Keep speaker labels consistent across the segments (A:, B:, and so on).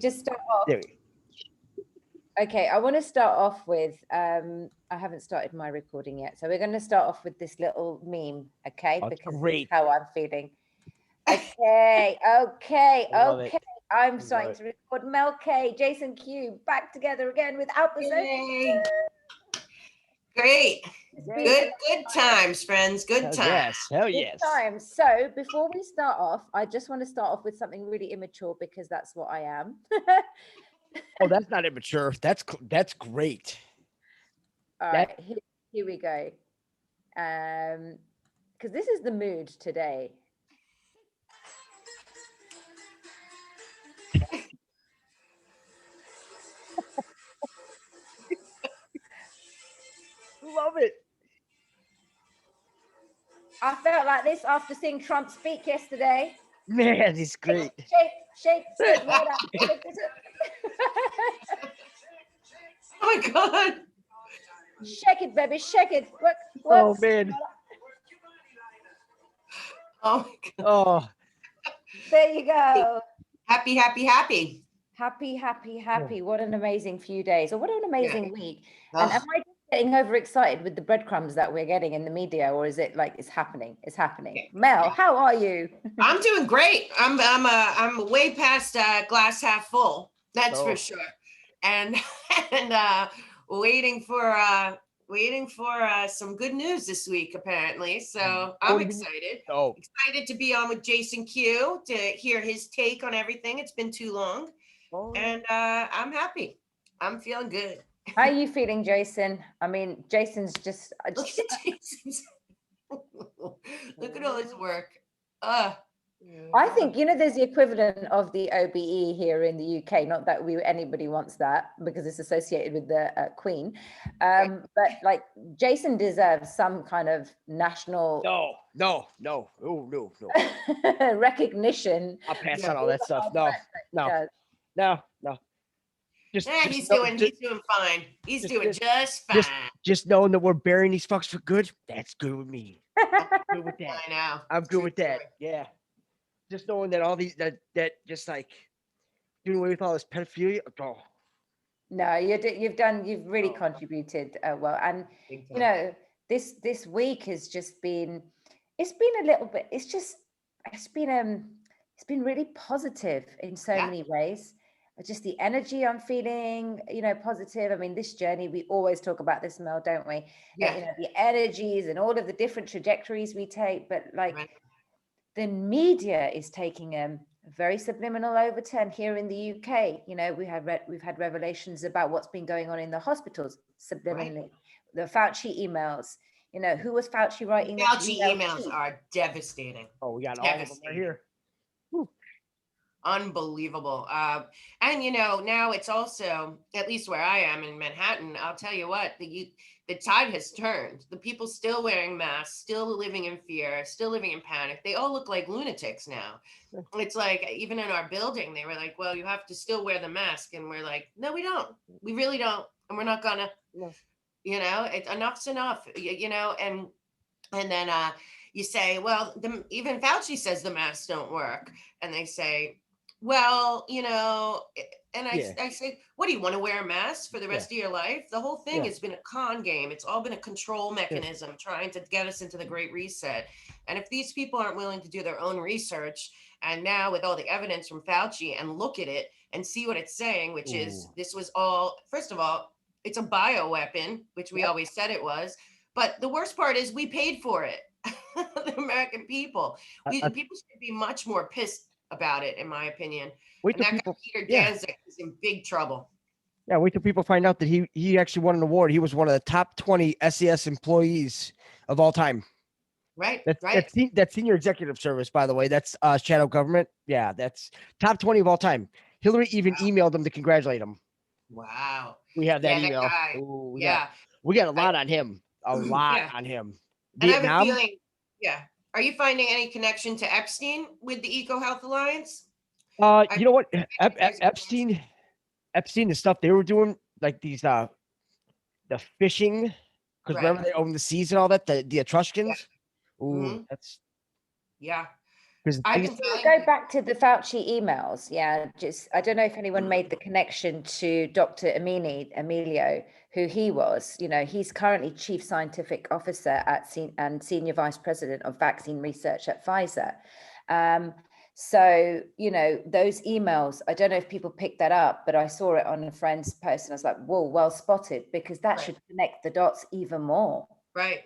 A: Just start off.
B: There we
A: Okay, I want to start off with, I haven't started my recording yet. So we're going to start off with this little meme, okay?
B: Oh,
A: Because this is
B: great.
A: how I'm feeling. Okay.
B: Love it.
A: I'm
B: Love
A: starting
B: it.
A: to record Mel K, Jason Q, back together again with Alpa.
C: Yay. Great. Good times, friends. Good
B: Hell
C: times.
B: yes. Hell
A: Good
B: yes.
A: time. So before we start off, I just want to start off with something really immature because that's what I am.
B: Oh, that's not immature. That's great.
A: All right, here we go. Because this is the mood today.
B: Love it.
A: I felt like this after seeing Trump speak yesterday.
B: Man, he's great.
A: Shake, roll out.
C: Oh my God.
A: Shake it, baby, shake it.
B: Oh man.
C: Oh my God.
B: Oh.
A: There you go.
C: Happy.
A: Happy. What an amazing few days, or what an amazing week.
C: Oh.
A: And am I just getting overexcited with the breadcrumbs that we're getting in the media, or is it like it's happening? It's happening. Mel, how are you?
C: I'm doing great. I'm way past glass half full. That's for sure. And waiting for some good news this week, apparently. So I'm excited. Excited to be on with Jason Q to hear his take on everything. It's been too long. And I'm happy. I'm feeling good.
A: How are you feeling, Jason? I mean, Jason's just
C: Look at Jason's. Look at all his work.
A: I think, there's the equivalent of the OBE here in the UK. Not that anybody wants that because it's associated with the Queen. But like Jason deserves some kind of national
B: No.
A: recognition.
B: I'll pass on all that stuff. No.
C: He's doing fine. He's doing just fine.
B: Just knowing that we're burying these fucks for good, that's good with me. I'm good with that.
C: I know.
B: I'm good with that. Yeah. Just knowing that all these that just like doing away with all this pedophilia. Oh.
A: No, you've really contributed well, and this week has just been, it's been really positive in so many ways. Just the energy I'm feeling, positive. I mean, this journey, we always talk about this, Mel, don't we?
C: Yeah.
A: The energies and all of the different trajectories we take, but the media is taking a very subliminal overturn here in the UK. We've had revelations about what's been going on in the hospitals subliminally. The Fauci emails. Who was Fauci writing?
C: Fauci emails are devastating.
B: Oh, we got all of them right here.
C: Unbelievable. And now it's also, at least where I am in Manhattan, I'll tell you what, the tide has turned. The people still wearing masks, still living in fear, still living in panic. They all look like lunatics now. It's like, even in our building, they were like, well, you have to still wear the mask. And we're like, no, we don't. We really don't. And we're not gonna, enough's enough, and then you say, well, even Fauci says the masks don't work. And they say, well, and I say, what do you want to wear a mask for the rest of your life? The whole thing has been a con game. It's all been a control mechanism trying to get us into the Great Reset. And if these people aren't willing to do their own research, and now with all the evidence from Fauci and look at it and see what it's saying, which is, this was all, first of all, it's a bioweapon, which we always said it was. But the worst part is we paid for it. The American people. People should be much more pissed about it, in my opinion.
B: Wait till
C: people, Peter Danzig is in big trouble.
B: Yeah, wait till people find out that he actually won an award. He was one of the top 20 SES employees of all time.
C: Right.
B: That's senior executive service, by the way. That's shadow government. Yeah, that's top 20 of all time. Hillary even emailed him to congratulate him.
C: Wow.
B: We have that email.
C: That guy.
B: We got a lot on him. A lot on him.
C: And I have a feeling, are you finding any connection to Epstein with the Eco Health Alliance?
B: You know what? Epstein, the stuff they were doing, like these, the fishing, because remember they owned the seas and all that, the Etruscans. Ooh, that's.
C: Yeah.
B: Because
C: I
A: And
C: can
A: to
C: tell you.
A: go back to the Fauci emails, yeah, just I don't know if anyone made the connection to Dr. Emilio, who he was. You know, he's currently Chief Scientific Officer and Senior Vice President of Vaccine Research at Pfizer. So, you know, those emails, I don't know if people picked that up, but I saw it on a friend's post and I was like, whoa, well spotted, because that should connect the dots even more.
C: Right.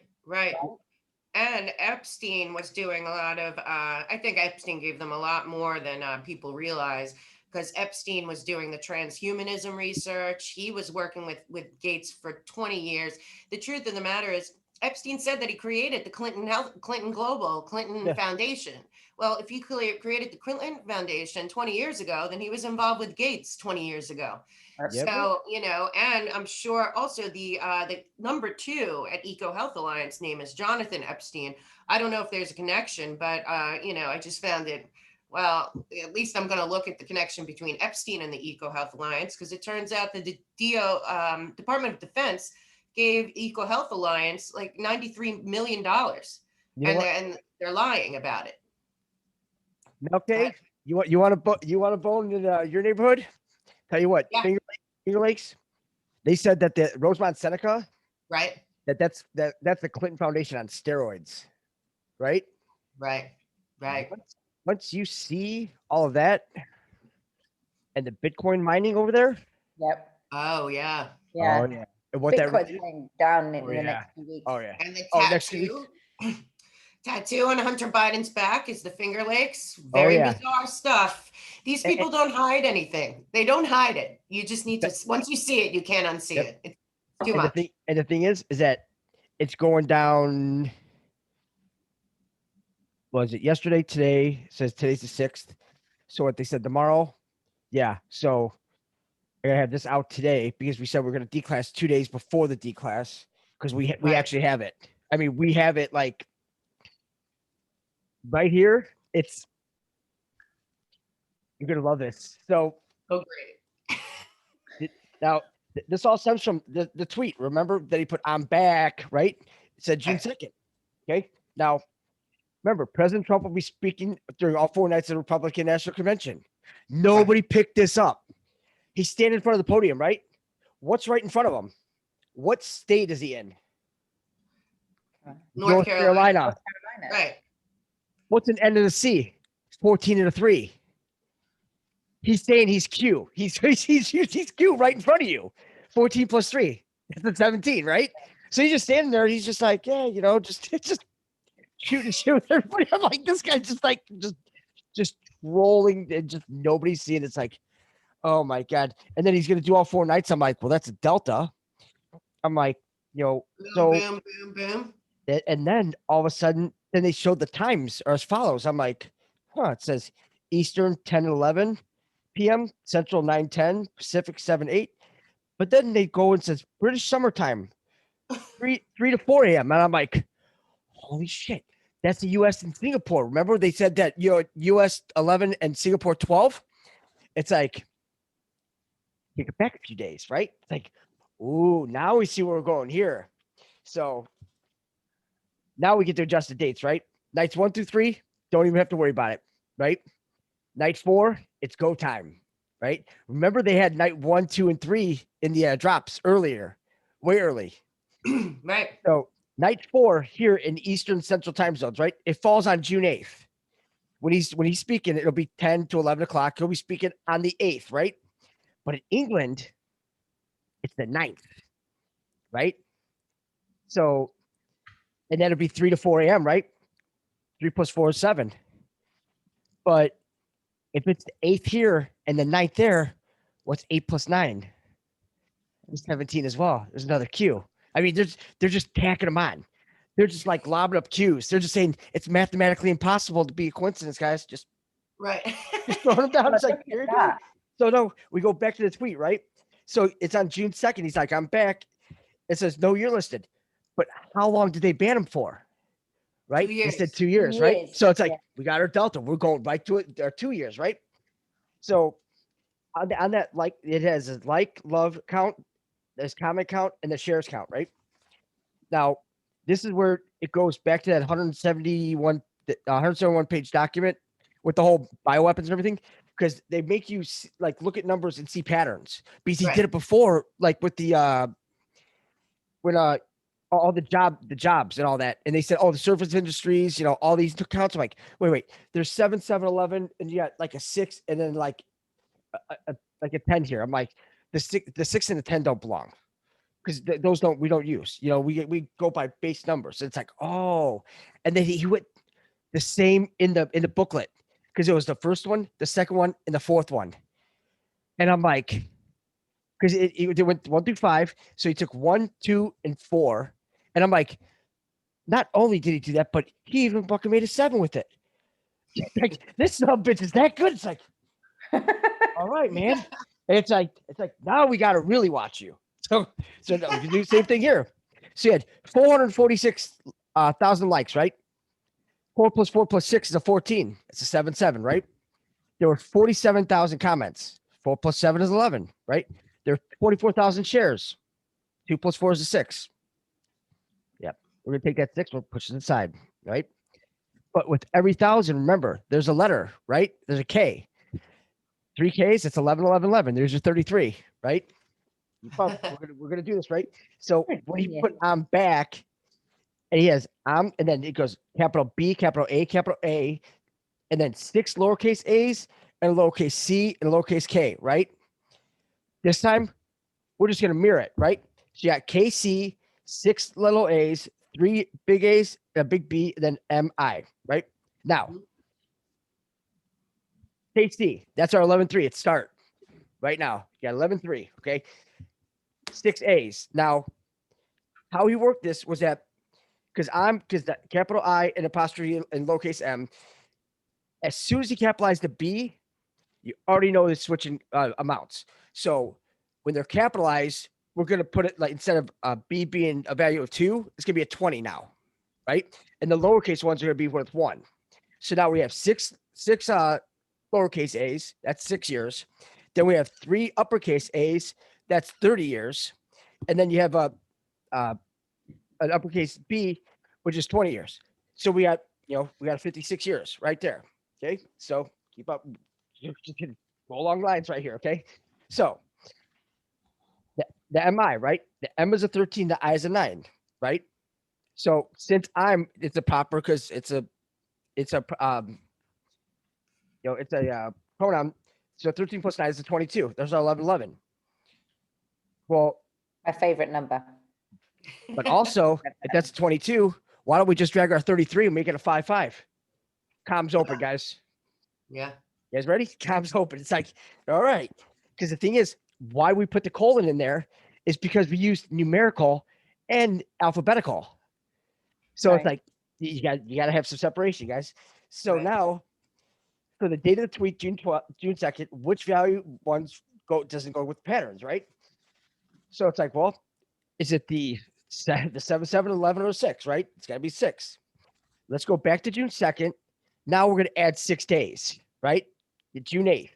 C: And Epstein was doing a lot of, I think Epstein gave them a lot more than people realize, because Epstein was doing the transhumanism research. He was working with Gates for 20 years. The truth of the matter is, Epstein said that he created the Clinton Foundation. Well, if you created the Clinton Foundation 20 years ago, then he was involved with Gates 20 years ago.
B: Yep.
C: So, you know, and I'm sure also the number 2 at Eco Health Alliance name is Jonathan Epstein. I don't know if there's a connection, but, you know, I just found it, well, at least I'm going to look at the connection between Epstein and the Eco Health Alliance, because it turns out that the Department of Defense gave Eco Health Alliance like $93 million. And they're lying about it.
B: Okay. You want a bone in your neighborhood? Tell you what,
C: Yeah.
B: Finger Lakes, they said that the Rosemont Seneca,
C: Right.
B: that's the Clinton Foundation on steroids, right?
C: Right.
B: Once you see all of that and the Bitcoin mining over there,
A: Yep.
C: Oh yeah.
A: Yeah.
B: oh yeah, and what that
A: Bitcoin's going down in the
B: yeah.
A: next few weeks.
B: Oh yeah.
C: And the
B: Next week.
C: tattoo on Hunter Biden's back is the Finger Lakes. Very bizarre stuff. These people don't hide anything. They don't hide it. You just need to, once you see it, you can't unsee it. It's too much.
B: The thing is that it's going down. Was it yesterday? Today it says today's the 6th. So what they said tomorrow. Yeah. So I gotta have this out today because we said we're gonna declass 2 days before the declass because we actually have it. I mean, we have it like right here. It's you're gonna love this. So
C: great.
B: Now this all stems from the tweet. Remember that he put "I'm back," right? It said June 2nd. Okay. Now remember, President Trump will be speaking during all 4 nights of the Republican National Convention. Nobody picked this up. He's standing in front of the podium, right? What's right in front of him? What state is he in?
C: North Carolina.
A: Right.
B: What's an end of the sea? 14-3. He's saying he's Q. He's Q right in front of you. 14 plus 3. That's 17, right? So he's just standing there. He's just like, yeah, you know, just shooting everybody. I'm like, this guy's just rolling and just nobody's seeing. It's like, oh my God. And then he's gonna do all 4 nights. I'm like, well, that's a Delta. I'm like, you know,
C: boom, boom.
B: And then all of a sudden, then they showed the times are as follows. I'm like, huh, it says Eastern 10-11 p.m., Central 9-10, Pacific 7-8. But then they go and says British summertime, 3 to 4 a.m. And I'm like, holy shit, that's the U.S. and Singapore. Remember they said that U.S. 11 and Singapore 12? It's like, take it back a few days, right? It's like, ooh, now we see where we're going here. So now we get to adjust the dates, right? Nights 1 through 3, don't even have to worry about it, right? Night 4, it's go time, right? Remember they had night 1, 2, and 3 in the drops earlier, way early.
C: Right.
B: So night 4 here in Eastern Central time zones, right? It falls on June 8th. When he's speaking, it'll be 10 to 11 o'clock. He'll be speaking on the 8th, right? But in England, it's the 9th, right? So, and then it'll be 3 to 4 a.m., right? 3 plus 4 is 7. But if it's the 8th here and the 9th there, what's 8 plus 9? It's 17 as well. There's another Q. I mean, they're just tacking them on. They're just like lobbing up Qs. They're just saying it's mathematically impossible to be a coincidence, guys. Just throwing them down. It's like, here you go. So no, we go back to the tweet, right? So it's on June 2nd. He's like, I'm back. It says, no, you're listed. But how long did they ban him for? Right? He said 2 years, right? So it's like, we got our Delta. We're going right to it. Our 2 years, right? So on that, like, it has a like, love count, there's comment count, and the shares count, right? Now, this is where it goes back to that 171 page document with the whole bioweapons and everything, because they make you like look at numbers and see patterns. Because he did it before, like with the when all the jobs and all that, and they said, oh, the service industries, all these counts. I'm like, wait, there's 7, 7, 11, and you got like a 6, and then like a 10 here. I'm like, the 6 and the 10 don't belong, because those we don't use. We go by base numbers. It's like, oh, and then he went the same in the booklet, because it was the first one, the second one, and the fourth one, and I'm like, because it went 1 through 5, so he took 1, 2, and 4, and I'm like, not only did he do that, but he even fucking made a 7 with it. Like, this son of a bitch is that good. It's like, all right, man. And it's like now we got to really watch you. So no, we can do the same thing here. So you had 446,000 likes, right? 4 plus 4 plus 6 is a 14. It's a 7, right? There were 47,000 comments. 4 plus 7 is 11, right? There are 24,000 shares. 2 plus 4 is a 6. Yep. We're going to take that 6, we'll push it inside, right? But with every 1,000, remember, there's a letter, right? There's a K. 3 Ks, it's 11, 11, 11. There's your 33, right? We're gonna do this, right? So when he put on back, and he has and then it goes capital B, capital A, and then 6 lowercase a's and lowercase c and lowercase k, right? This time, we're just gonna mirror it, right? So you got KC, 6 little a's, 3 big a's, a big B, and then MI, right? Now, KC, that's our 11-3. It's start right now. You got 11-3, okay? 6 A's. Now, how he worked this was that because the capital I and apostrophe and lowercase m, as soon as he capitalized the B, you already know the switching amounts. So when they're capitalized, we're going to put it like instead of B being a value of 2, it's going to be a 20 now, right? And the lowercase ones are going to be worth 1. So now we have six lowercase a's. That's 6 years. Then we have 3 uppercase a's. That's 30 years. And then you have an uppercase B, which is 20 years. So we got 56 years right there. Okay. So keep up. You're just gonna go along lines right here. Okay. So the MI, right? The M is a 13, the I is a 9, right? So since it's a proper because it's a pronoun. So 13 plus 9 is a 22. There's our 11, 11. Well,
A: my favorite number.
B: But also, if that's 22, why don't we just drag our 33 and make it a 5, 5? Comms open, guys.
C: Yeah.
B: You guys ready? Comms open. It's like, all right. Because the thing is, why we put the colon in there is because we used numerical and alphabetical. So It's like you got to have some separation, guys. So now, for the date of the tweet, June 2nd, which value doesn't go with patterns, right? So it's like, well, is it the 7, 7, 11, or 6, right? It's got to be 6. Let's go back to June 2nd. Now we're going to add 6 days, right? June 8th.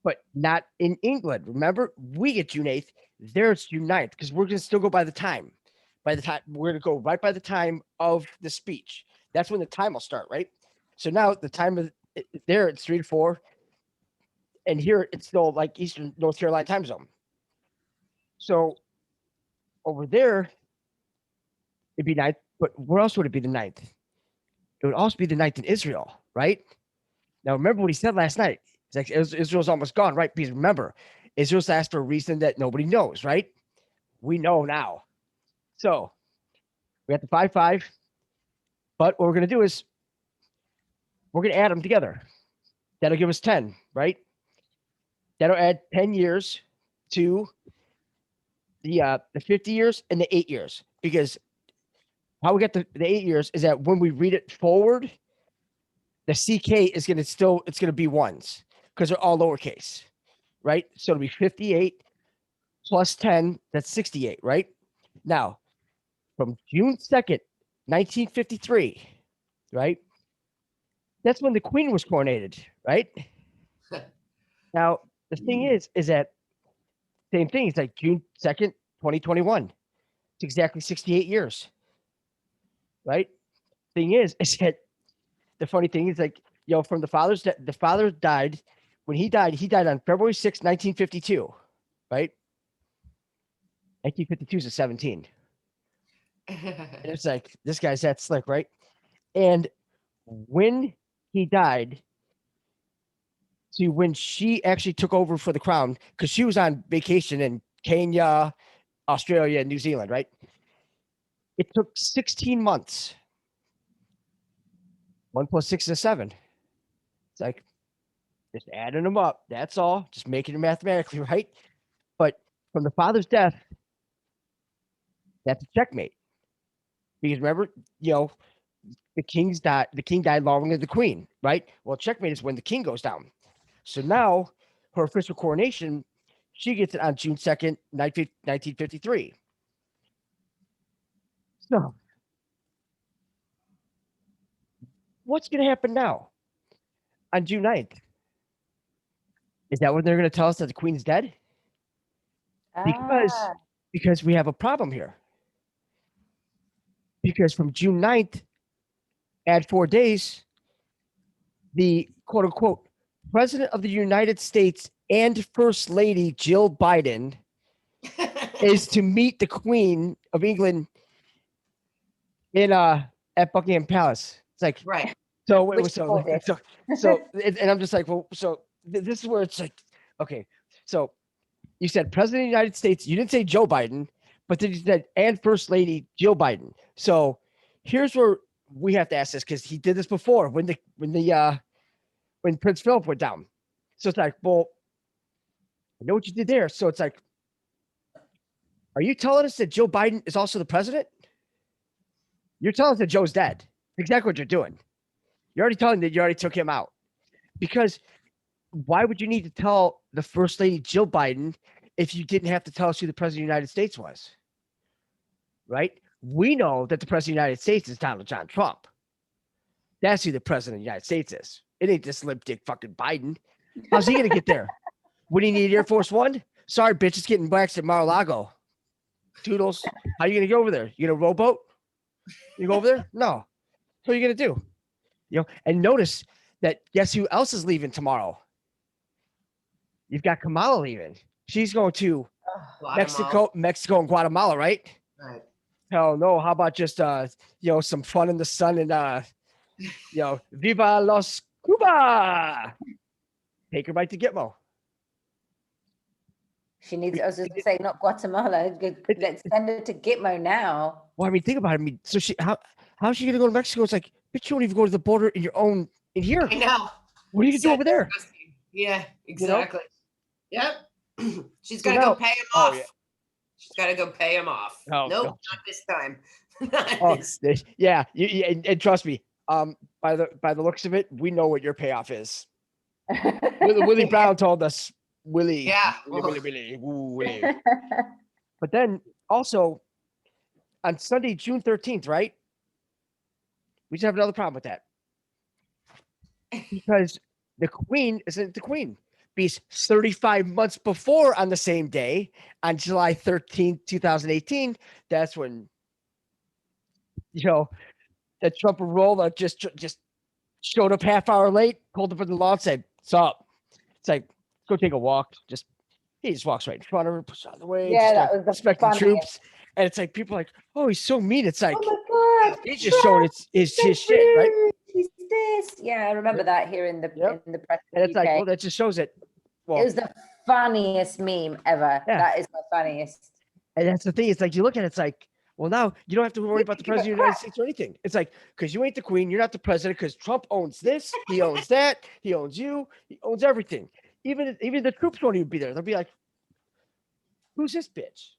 B: But not in England. Remember, we get June 8th. There it's June 9th because we're going to still go by the time. We're going to go right by the time of the speech. That's when the time will start, right? So now the time of there, it's 3 to 4. And here it's still like Eastern North Carolina time zone. So over there, it'd be 9th, but where else would it be the 9th? It would also be the 9th in Israel, right? Now, remember what he said last night. It's like Israel's almost gone, right? Because remember, Israel's asked for a reason that nobody knows, right? We know now. So we got the 5, 5. But what we're going to do is we're going to add them together. That'll give us 10, right? That'll add 10 years to the 50 years and the 8 years, because how we get the 8 years is that when we read it forward, the CK is going to be 1s because they're all lowercase, right? So it'll be 58 plus 10, that's 68, right? Now, from June 2nd, 1953, right? That's when the Queen was coronated, right? Now, the thing is that same thing. It's like June 2nd, 2021. It's exactly 68 years, right? Thing is that the funny thing is like from the father died. When he died on February 6th, 1952, right? 1952 is a 17. And it's like, this guy's that slick, right? And when he died, to when she actually took over for the crown, because she was on vacation in Kenya, Australia, and New Zealand, right? It took 16 months. 1 + 6 is 7. It's like, just adding them up. That's all. Just making it mathematically right. But from the father's death, that's a checkmate. Because remember, the king died longer than the queen, right? Well, checkmate is when the king goes down. So now her official coronation, she gets it on June 2nd, 1953. So what's going to happen now on June 9th? Is that when they're going to tell us that the queen's dead? Because we have a problem here. Because from June 9th, add 4 days, the quote unquote President of the United States and First Lady Jill Biden is to meet the Queen of England in at Buckingham Palace. It's like,
C: right.
B: So and I'm just like, well, so this is where it's like, okay, so you said President of the United States, you didn't say Joe Biden, but then you said and First Lady Jill Biden. So here's where we have to ask this, because he did this before when Prince Philip went down. So it's like, well, I know what you did there. So it's like, are you telling us that Joe Biden is also the president? You're telling us that Joe's dead. Exactly what you're doing. You're already telling that you already took him out. Because why would you need to tell the First Lady Jill Biden if you didn't have to tell us who the President of the United States was? Right? We know that the President of the United States is Donald John Trump. That's who the President of the United States is. It ain't this limp dick fucking Biden. How's he going to get there? What do you need, Air Force One? Sorry, bitch, it's getting waxed at Mar-a-Lago. Toodles, how are you going to get over there? You going to rowboat? You go over there? No. What are you going to do? And notice that guess who else is leaving tomorrow? You've got Kamala leaving. She's going to Mexico and Guatemala, right?
C: Right.
B: Hell no. How about just some fun in the sun and Viva los Cuba. Take her right to Gitmo.
A: She needs, I was just say, not Guatemala. Let's send her to Gitmo now.
B: Well, I mean, think about it. I mean, so how's she going to go to Mexico? It's like, bitch, you don't even go to the border in here.
C: I know.
B: What are you going to do over there?
C: Yeah, exactly. Yep. She's got to go pay him off. Yeah. She's got to go pay him off. Nope, not this time.
B: Yeah. And trust me, by the looks of it, we know what your payoff is. Willie Brown told us. Willie.
C: Yeah.
B: Willie. But then also on Sunday, June 13th, right? We just have another problem with that. Because the Queen isn't the Queen. Because 35 months before on the same day, on July 13th, 2018, that's when, the Trump roller just showed up half hour late, pulled up in the lawn, and said, "What's up?" It's like, go take a walk. He just walks right in front of her, pushes out of the way.
A: Yeah, that was the
B: respecting troops. And it's like, people are like, oh, he's so mean. It's like,
A: oh my God,
B: he's just showing his shit, right?
A: He's this. Yeah, I remember that here in the press.
B: And it's like, well, that just shows it. Well,
A: it was the funniest meme ever. Yeah. That is the funniest.
B: And that's the thing. It's like, you look at it, it's like, well, now you don't have to worry about the president of the United States or anything. It's like, because you ain't the queen, you're not the president, because Trump owns this, he owns that, he owns you, he owns everything. Even the troops won't even be there. They'll be like, who's this bitch?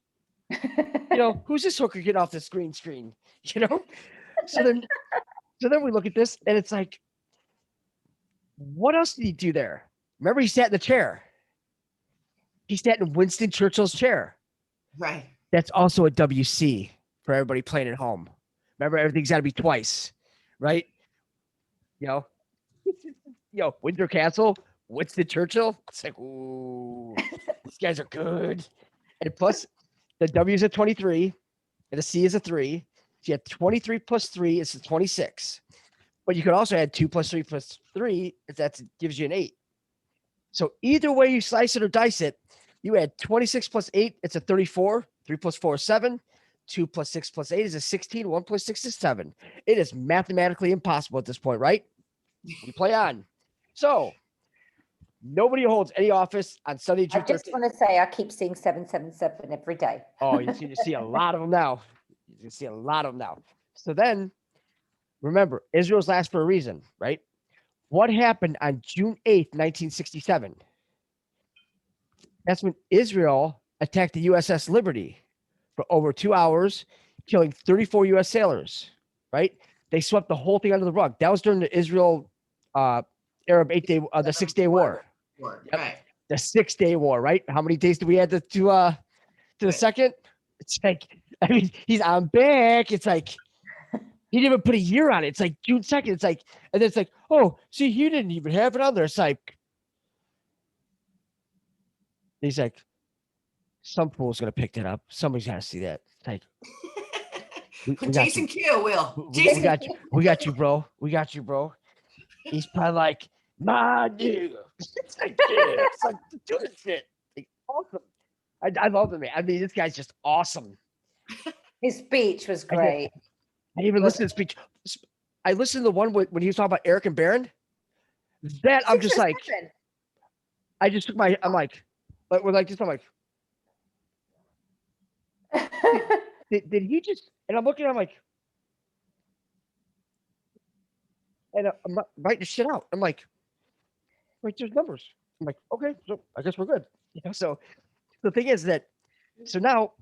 B: Who's this hooker getting off this green screen? So then we look at this and it's like, what else did he do there? Remember, he sat in the chair. He sat in Winston Churchill's chair.
C: Right.
B: That's also a WC for everybody playing at home. Remember, everything's got to be twice, right? Windsor Castle, Winston Churchill. It's like, ooh, these guys are good. And plus, the W is a 23, and the C is a 3. So you have 23 plus 3 is a 26. But you could also add 2 plus 3 plus 3 if that gives you an 8. So either way you slice it or dice it, you add 26 plus 8, it's a 34. 3 plus 4 is 7. 2 plus 6 plus 8 is a 16. 1 plus 6 is 7. It is mathematically impossible at this point, right? We play on. So nobody holds any office on Sunday,
A: I
B: June 13th.
A: just want to say I keep seeing 777 every day.
B: Oh, you see a lot of them now. You can see a lot of them now. So then, remember, Israel's last for a reason, right? What happened on June 8th, 1967? That's when Israel attacked the USS Liberty for over 2 hours, killing 34 U.S. sailors, right? They swept the whole thing under the rug. That was during the Israel Arab the 6-day war.
C: Yep. Right.
B: The 6-day war, right? How many days do we add to the second? It's like, I mean, I'm back. It's like, he didn't even put a year on it. It's like June 2nd. It's like, and then it's like, oh, see, he didn't even have it on there. It's like, he's like, some fool's going to pick that up. Somebody's got to see that. It's like, we
C: Jason Q will.
B: We got you. We got you, bro. We got you, bro. He's probably like, my dude. It's like, yeah, it's like, do this shit. Like, awesome. I love him, man. I mean, this guy's just awesome.
A: His speech was great.
B: I didn't even listen to the speech. I listened to the one when he was talking about Eric and Barron. That I'm just like, I just took I'm like, we're like this. I'm like, did he just? And I'm looking. I'm like, and I'm writing the shit out. I'm like, wait, there's numbers. I'm like, okay, so I guess we're good. You know, so the thing is that, so now,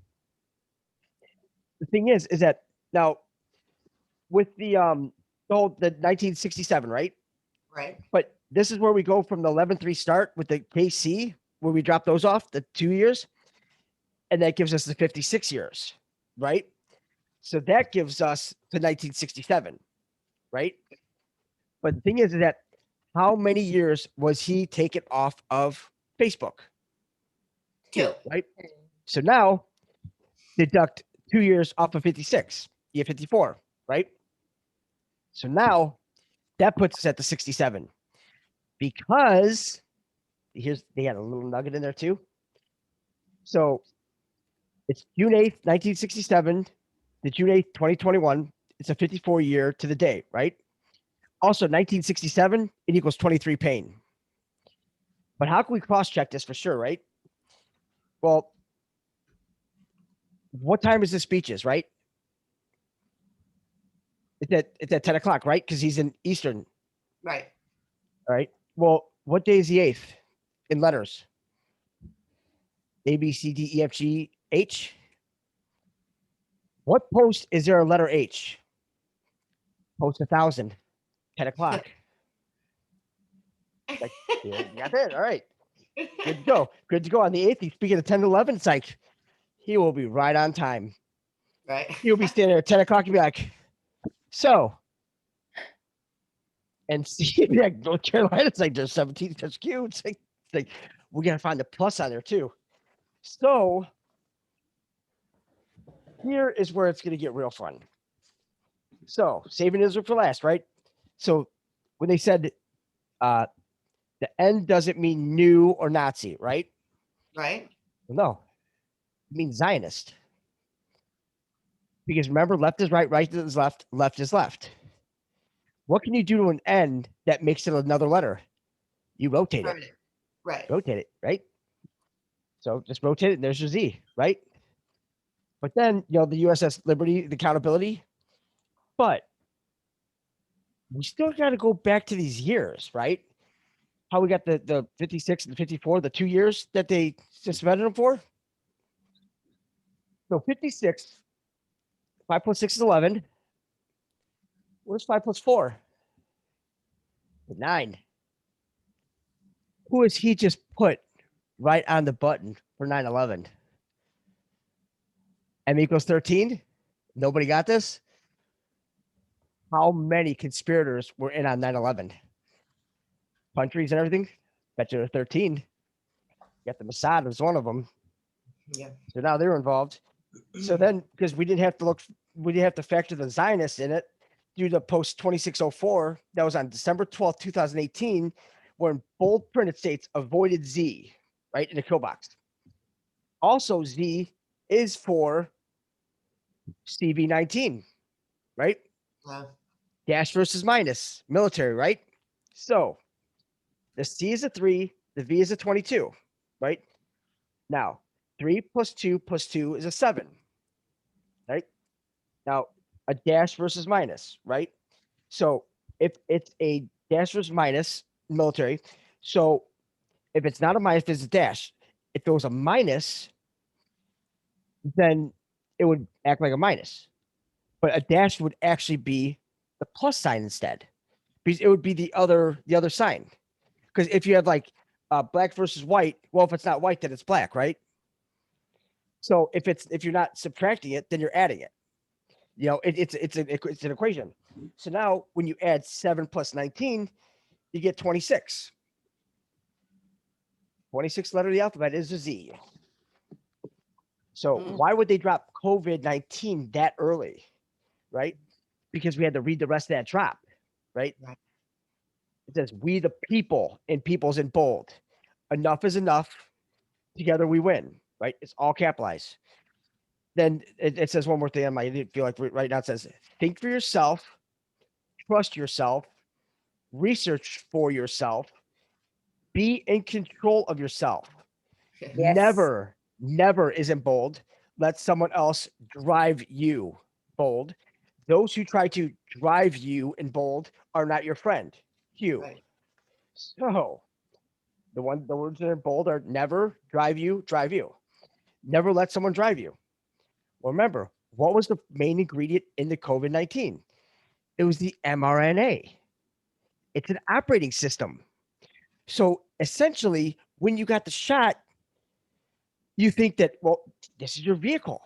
B: the thing is that now, with the 1967, right?
C: Right.
B: But this is where we go from the 11-3 start with the KC, where we drop those off, the 2 years, and that gives us the 56 years, right? So that gives us the 1967, right? But the thing is that how many years was he taken off of Facebook?
C: 2.
B: Right? So now deduct 2 years off of 56. You have 54, right? So now that puts us at the 67. Because they got a little nugget in there too. So it's June 8th, 1967 to June 8th, 2021. It's a 54 year to the day, right? Also, 1967, it equals 23 pain. But how can we cross-check this for sure, right? Well, what time is the speeches, right? It's at 10 o'clock, right? Because he's in Eastern.
C: Right.
B: All right. Well, what day is the 8th in letters? A, B, C, D, E, F, G, H. What post is there a letter H? Post 1,000. 10 o'clock. Like, yeah, you got that? All right. Good to go. Good to go. On the 8th, he's speaking at 10 to 11. It's like, he will be right on time.
C: Right.
B: He'll be standing there at 10 o'clock and be like, so. And see, like, North Carolina, it's like there's 17. That's cute. It's like we got to find the plus on there too. So here is where it's going to get real fun. So saving Israel for last, right? So when they said the N doesn't mean new or Nazi, right?
C: Right.
B: No, it means Zionist. Because remember, left is right, right is left, left is left. What can you do to an N that makes it another letter? You rotate it.
C: Right.
B: Rotate it, right? So just rotate it, and there's your Z, right? But then, the USS Liberty, the accountability. But we still got to go back to these years, right? How we got the 56 and the 54, the 2 years that they suspended them for. So 56, 5 plus 6 is 11. Where's 5 plus 4? 9. Who has he just put right on the button for 9/11? M equals 13? Nobody got this? How many conspirators were in on 9/11? Countries and everything? Bet you there are 13. Got the Mossad was one of them.
C: Yeah.
B: So now they're involved. So then, because we didn't have to factor the Zionists in it, due to post 2604 that was on December 12th, 2018, where in bold print it states avoided Z, right, in the kill box. Also, Z is for CV-19, right? Dash versus minus, military, right? So the C is a 3, the V is a 22, right? Now, 3 plus 2 plus 2 is a 7, right? Now, a dash versus minus, right? So if it's a dash versus minus, military, so if it's not a minus, it's a dash. If it was a minus, then it would act like a minus. But a dash would actually be the plus sign instead, because it would be the other sign. Because if you have like black versus white, well, if it's not white, then it's black, right? So if you're not subtracting it, then you're adding it. You know, it's an equation. So now when you add 7 plus 19, you get 26. 26th letter of the alphabet is a Z. So why would they drop COVID-19 that early, right? Because we had to read the rest of that drop, right? It says, we the people, and people's in bold. Enough is enough. Together we win, right? It's all capitalized. Then it says one more thing. I might feel like right now it says, think for yourself, trust yourself, research for yourself, be in control of yourself.
A: Yes.
B: Never is in bold. Let someone else drive you, bold. Those who try to drive you in bold are not your friend. Hugh.
C: Right.
B: So the words that are bold are never drive you. Never let someone drive you. Well, remember, what was the main ingredient in the COVID-19? It was the mRNA. It's an operating system. So essentially, when you got the shot, you think that, well, this is your vehicle.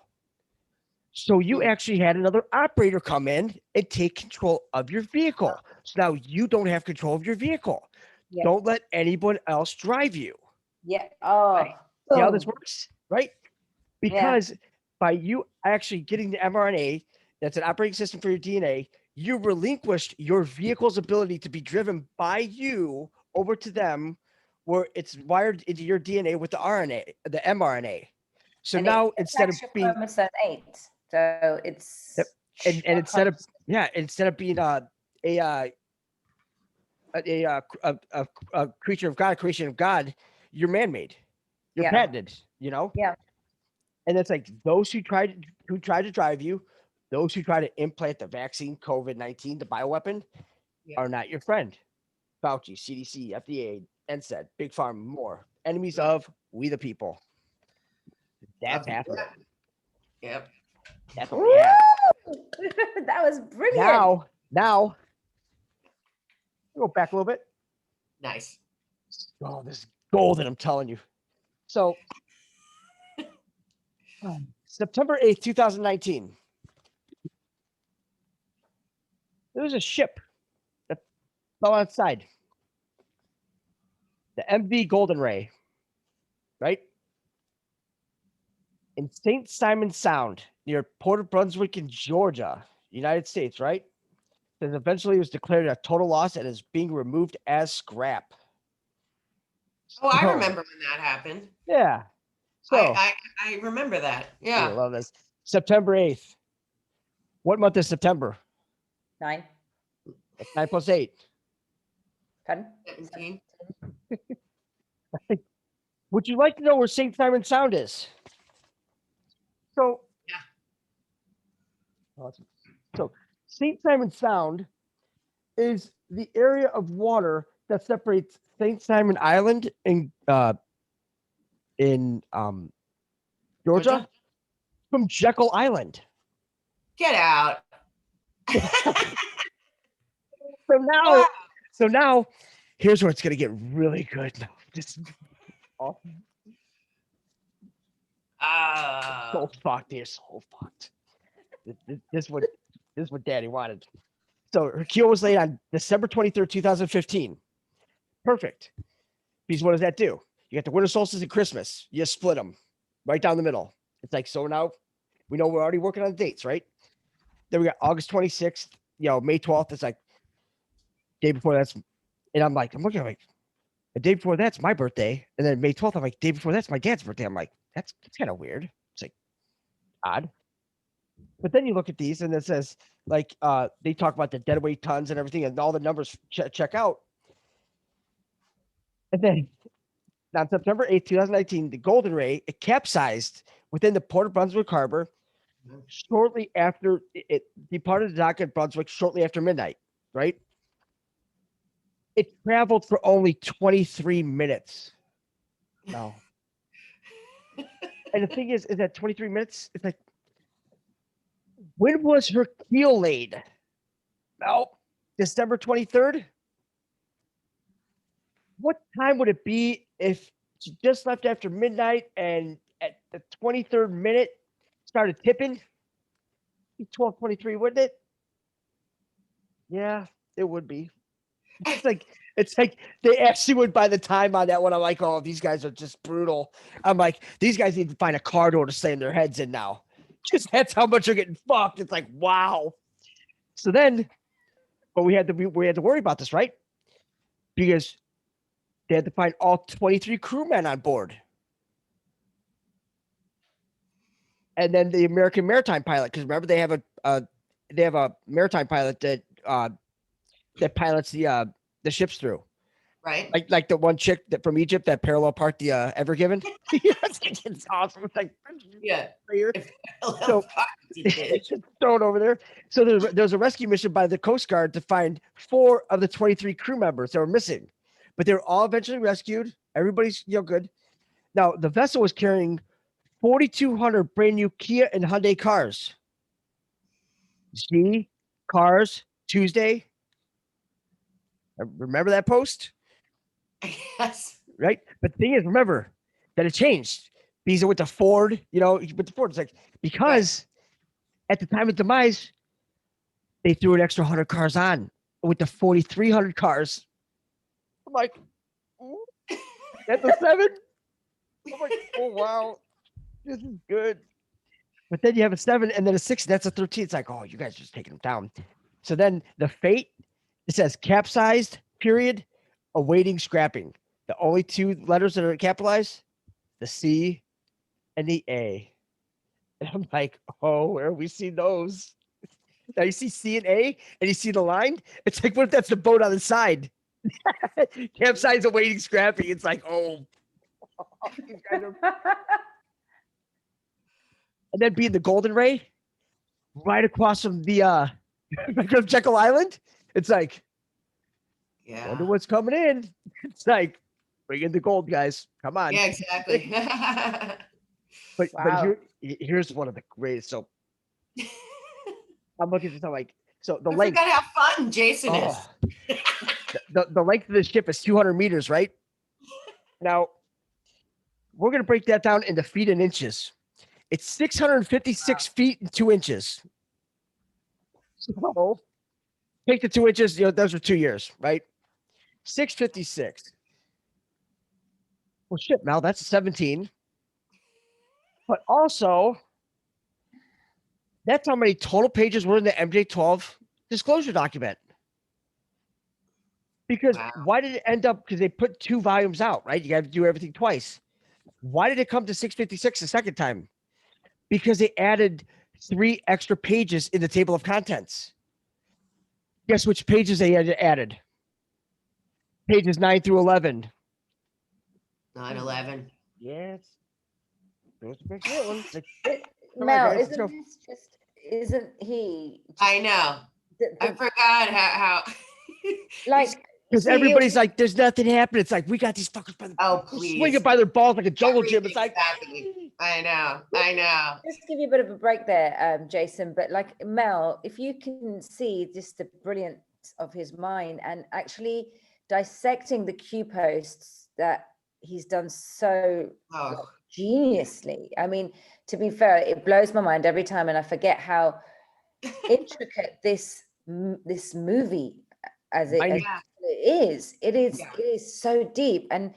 B: So you actually had another operator come in and take control of your vehicle. So now you don't have control of your vehicle.
A: Yeah.
B: Don't let anyone else drive you.
A: Yeah. Oh.
B: Right? See how this works, right? Because by you actually getting the mRNA, that's an operating system for your DNA, you relinquished your vehicle's ability to be driven by you over to them, where it's wired into your DNA with the RNA, the mRNA. So
A: and
B: now instead of being
A: chromosome 8, so it's
B: and instead of being a creature of God, a creation of God, you're man-made. You're patented, you know?
A: Yeah.
B: And it's like those who try to drive you, those who try to implant the vaccine, COVID-19, the bioweapon, are not your friend. Fauci, CDC, FDA, NSAID, Big Pharma, more. Enemies of we the people. That's happening.
C: Yep.
B: That's what we have.
A: That was brilliant.
B: Now, go back a little bit.
C: Nice.
B: Oh, this is golden, I'm telling you. So, September 8th, 2019. There was a ship that fell outside. The MV Golden Ray, right? In St. Simon Sound, near Port Brunswick in Georgia, United States, right? Then eventually it was declared a total loss and is being removed as scrap.
C: Oh, I remember when that happened.
B: Yeah. So
C: I remember that. Yeah.
B: I love this. September 8th. What month is September?
A: 9.
B: That's 9 plus 8.
A: 10.
C: 17.
B: Would you like to know where St. Simon Sound is? So, so St. Simon Sound is the area of water that separates St. Simon Island in Georgia from Jekyll Island.
C: Get out.
B: So now, here's where it's gonna get really good. Just so fucked. You're so fucked. This is what Daddy wanted. So her keel was laid on December 23rd, 2015. Perfect. Because what does that do? You got the winter solstice and Christmas. You split them right down the middle. It's like, so now we know we're already working on the dates, right? Then we got August 26th May 12th is like day before that's, and I'm looking, I'm like, the day before that's my birthday, and then May 12th, I'm like, day before that's my dad's birthday. I'm like, that's kind of weird. It's like odd. But then you look at these, and it says like they talk about the deadweight tons and everything, and all the numbers check out. And then on September 8th, 2019, the Golden Ray, it capsized within the Port of Brunswick Harbor shortly after it departed the dock at Brunswick shortly after midnight, right? It traveled for only 23 minutes. No. And the thing is that 23 minutes, it's like, when was her keel laid? Well, December 23rd? What time would it be if she just left after midnight and at the 23rd minute started tipping? 12:23, wouldn't it? Yeah, it would be. It's like they actually would by the time on that one. I'm like, oh, these guys are just brutal. I'm like, these guys need to find a car door to slam their heads in now. Because that's how much they're getting fucked. It's like, wow. So then, but we had to worry about this, right? Because they had to find all 23 crewmen on board. And then the American maritime pilot, because remember they have a maritime pilot that pilots the ships through.
C: Right.
B: Like the one chick that from Egypt that parallel parked the Ever Given. It's awesome. It's like,
C: yeah.
B: So it's just thrown over there. So there's a rescue mission by the Coast Guard to find 4 of the 23 crew members that were missing, but they were all eventually rescued. Everybody's good. Now the vessel was carrying 4,200 brand new Kia and Hyundai cars. See, cars Tuesday. Remember that post?
C: Yes.
B: Right. But the thing is, remember that it changed because it went to Ford. With the Ford, it's like because at the time of demise, they threw an extra 100 cars on with the 4,300 cars. I'm like, that's a 7. I'm like, oh wow, this is good. But then you have a 7 and then a 6. That's a 13. It's like, oh, you guys are just taking them down. So then the fate, it says capsized, period, awaiting scrapping. The only 2 letters that are capitalized, the C and the A. And I'm like, oh, where have we seen those? Now you see C and A and you see the line. It's like, what if that's the boat on the side? Capsized, awaiting scrapping. It's like, oh. And then being the Golden Ray, right across from the from Jekyll Island. It's like, wonder what's coming in. It's like, bring in the gold, guys. Come on.
C: Yeah, exactly.
B: But here's one of the greatest. So I'm looking at this. I'm like, so the length.
C: Forgot how fun Jason is.
B: The length of the ship is 200 meters, right? Now we're gonna break that down into feet and inches. It's 656 feet and 2 inches. So take the 2 inches. Those are 2 years, right? 656. Well, shit, Mal, that's 17. But also, that's how many total pages were in the MJ12 disclosure document. Because why did it end up? Because they put 2 volumes out, right? You got to do everything twice. Why did it come to 656 the second time? Because they added 3 extra pages in the table of contents. Guess which pages they added? Pages 9 through 11.
C: 9/11.
B: Yes.
A: Mel, isn't he?
C: I know. I forgot how
A: like,
B: because everybody's like, there's nothing happening. It's like, we got these fuckers by the swinging by their balls like a jungle gym. It's like,
C: exactly. I know.
A: Just give you a bit of a break there, Jason. But like, Mel, if you can see just the brilliance of his mind and actually dissecting the Q posts that he's done so geniusly. I mean, to be fair, it blows my mind every time, and I forget how intricate this movie as it is. It is so deep, and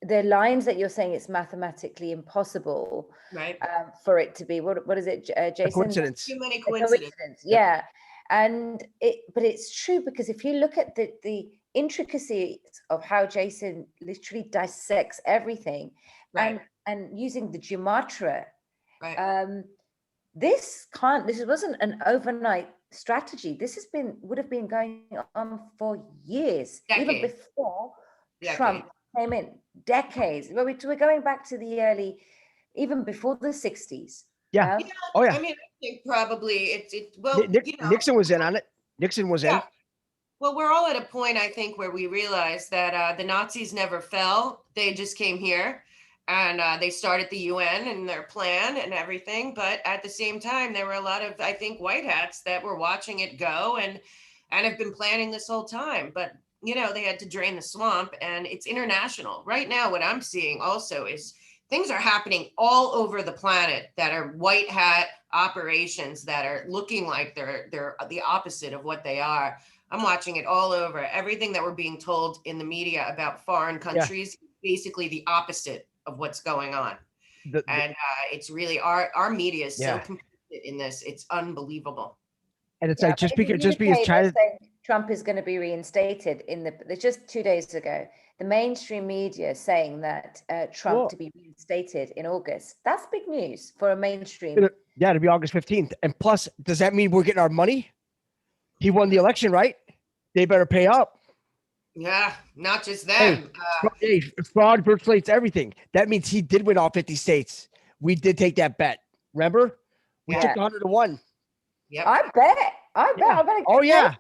A: the lines that you're saying, it's mathematically impossible,
C: right?
A: For it to be what is it, Jason?
B: Coincidence.
C: Too many coincidences.
A: Yeah. But it's true, because if you look at the intricacies of how Jason literally dissects everything,
C: Right.
A: and using the gematria,
C: Right.
A: this wasn't an overnight strategy. This would have been going on for years, even
C: Decade.
A: before Trump came in. Decades. We're going back to the early, even before the 60s.
B: Yeah.
C: Yeah.
B: Oh yeah.
C: I mean, I think probably well,
B: Nixon was in on it. Nixon was in.
C: Well, we're all at a point, I think, where we realize that the Nazis never fell. They just came here and they started the UN and their plan and everything. But at the same time, there were a lot of, I think, white hats that were watching it go and have been planning this whole time. But, they had to drain the swamp, and it's international. Right now, what I'm seeing also is things are happening all over the planet that are white hat operations that are looking like they're the opposite of what they are. I'm watching it all over. Everything that we're being told in the media about foreign countries, basically the opposite of what's going on. And it's really our media is so complicit in this. It's unbelievable.
B: And it's like just because China,
A: Trump is going to be reinstated just 2 days ago, the mainstream media saying that Trump to be reinstated in August. That's big news for a mainstream.
B: Yeah, to be August 15th. And plus, does that mean we're getting our money? He won the election, right? They better pay up.
C: Yeah, not just them.
B: Fraud virtually everything. That means he did win all 50 states. We did take that bet. Remember? We took 100-1.
C: Yep.
A: I bet.
B: Oh yeah.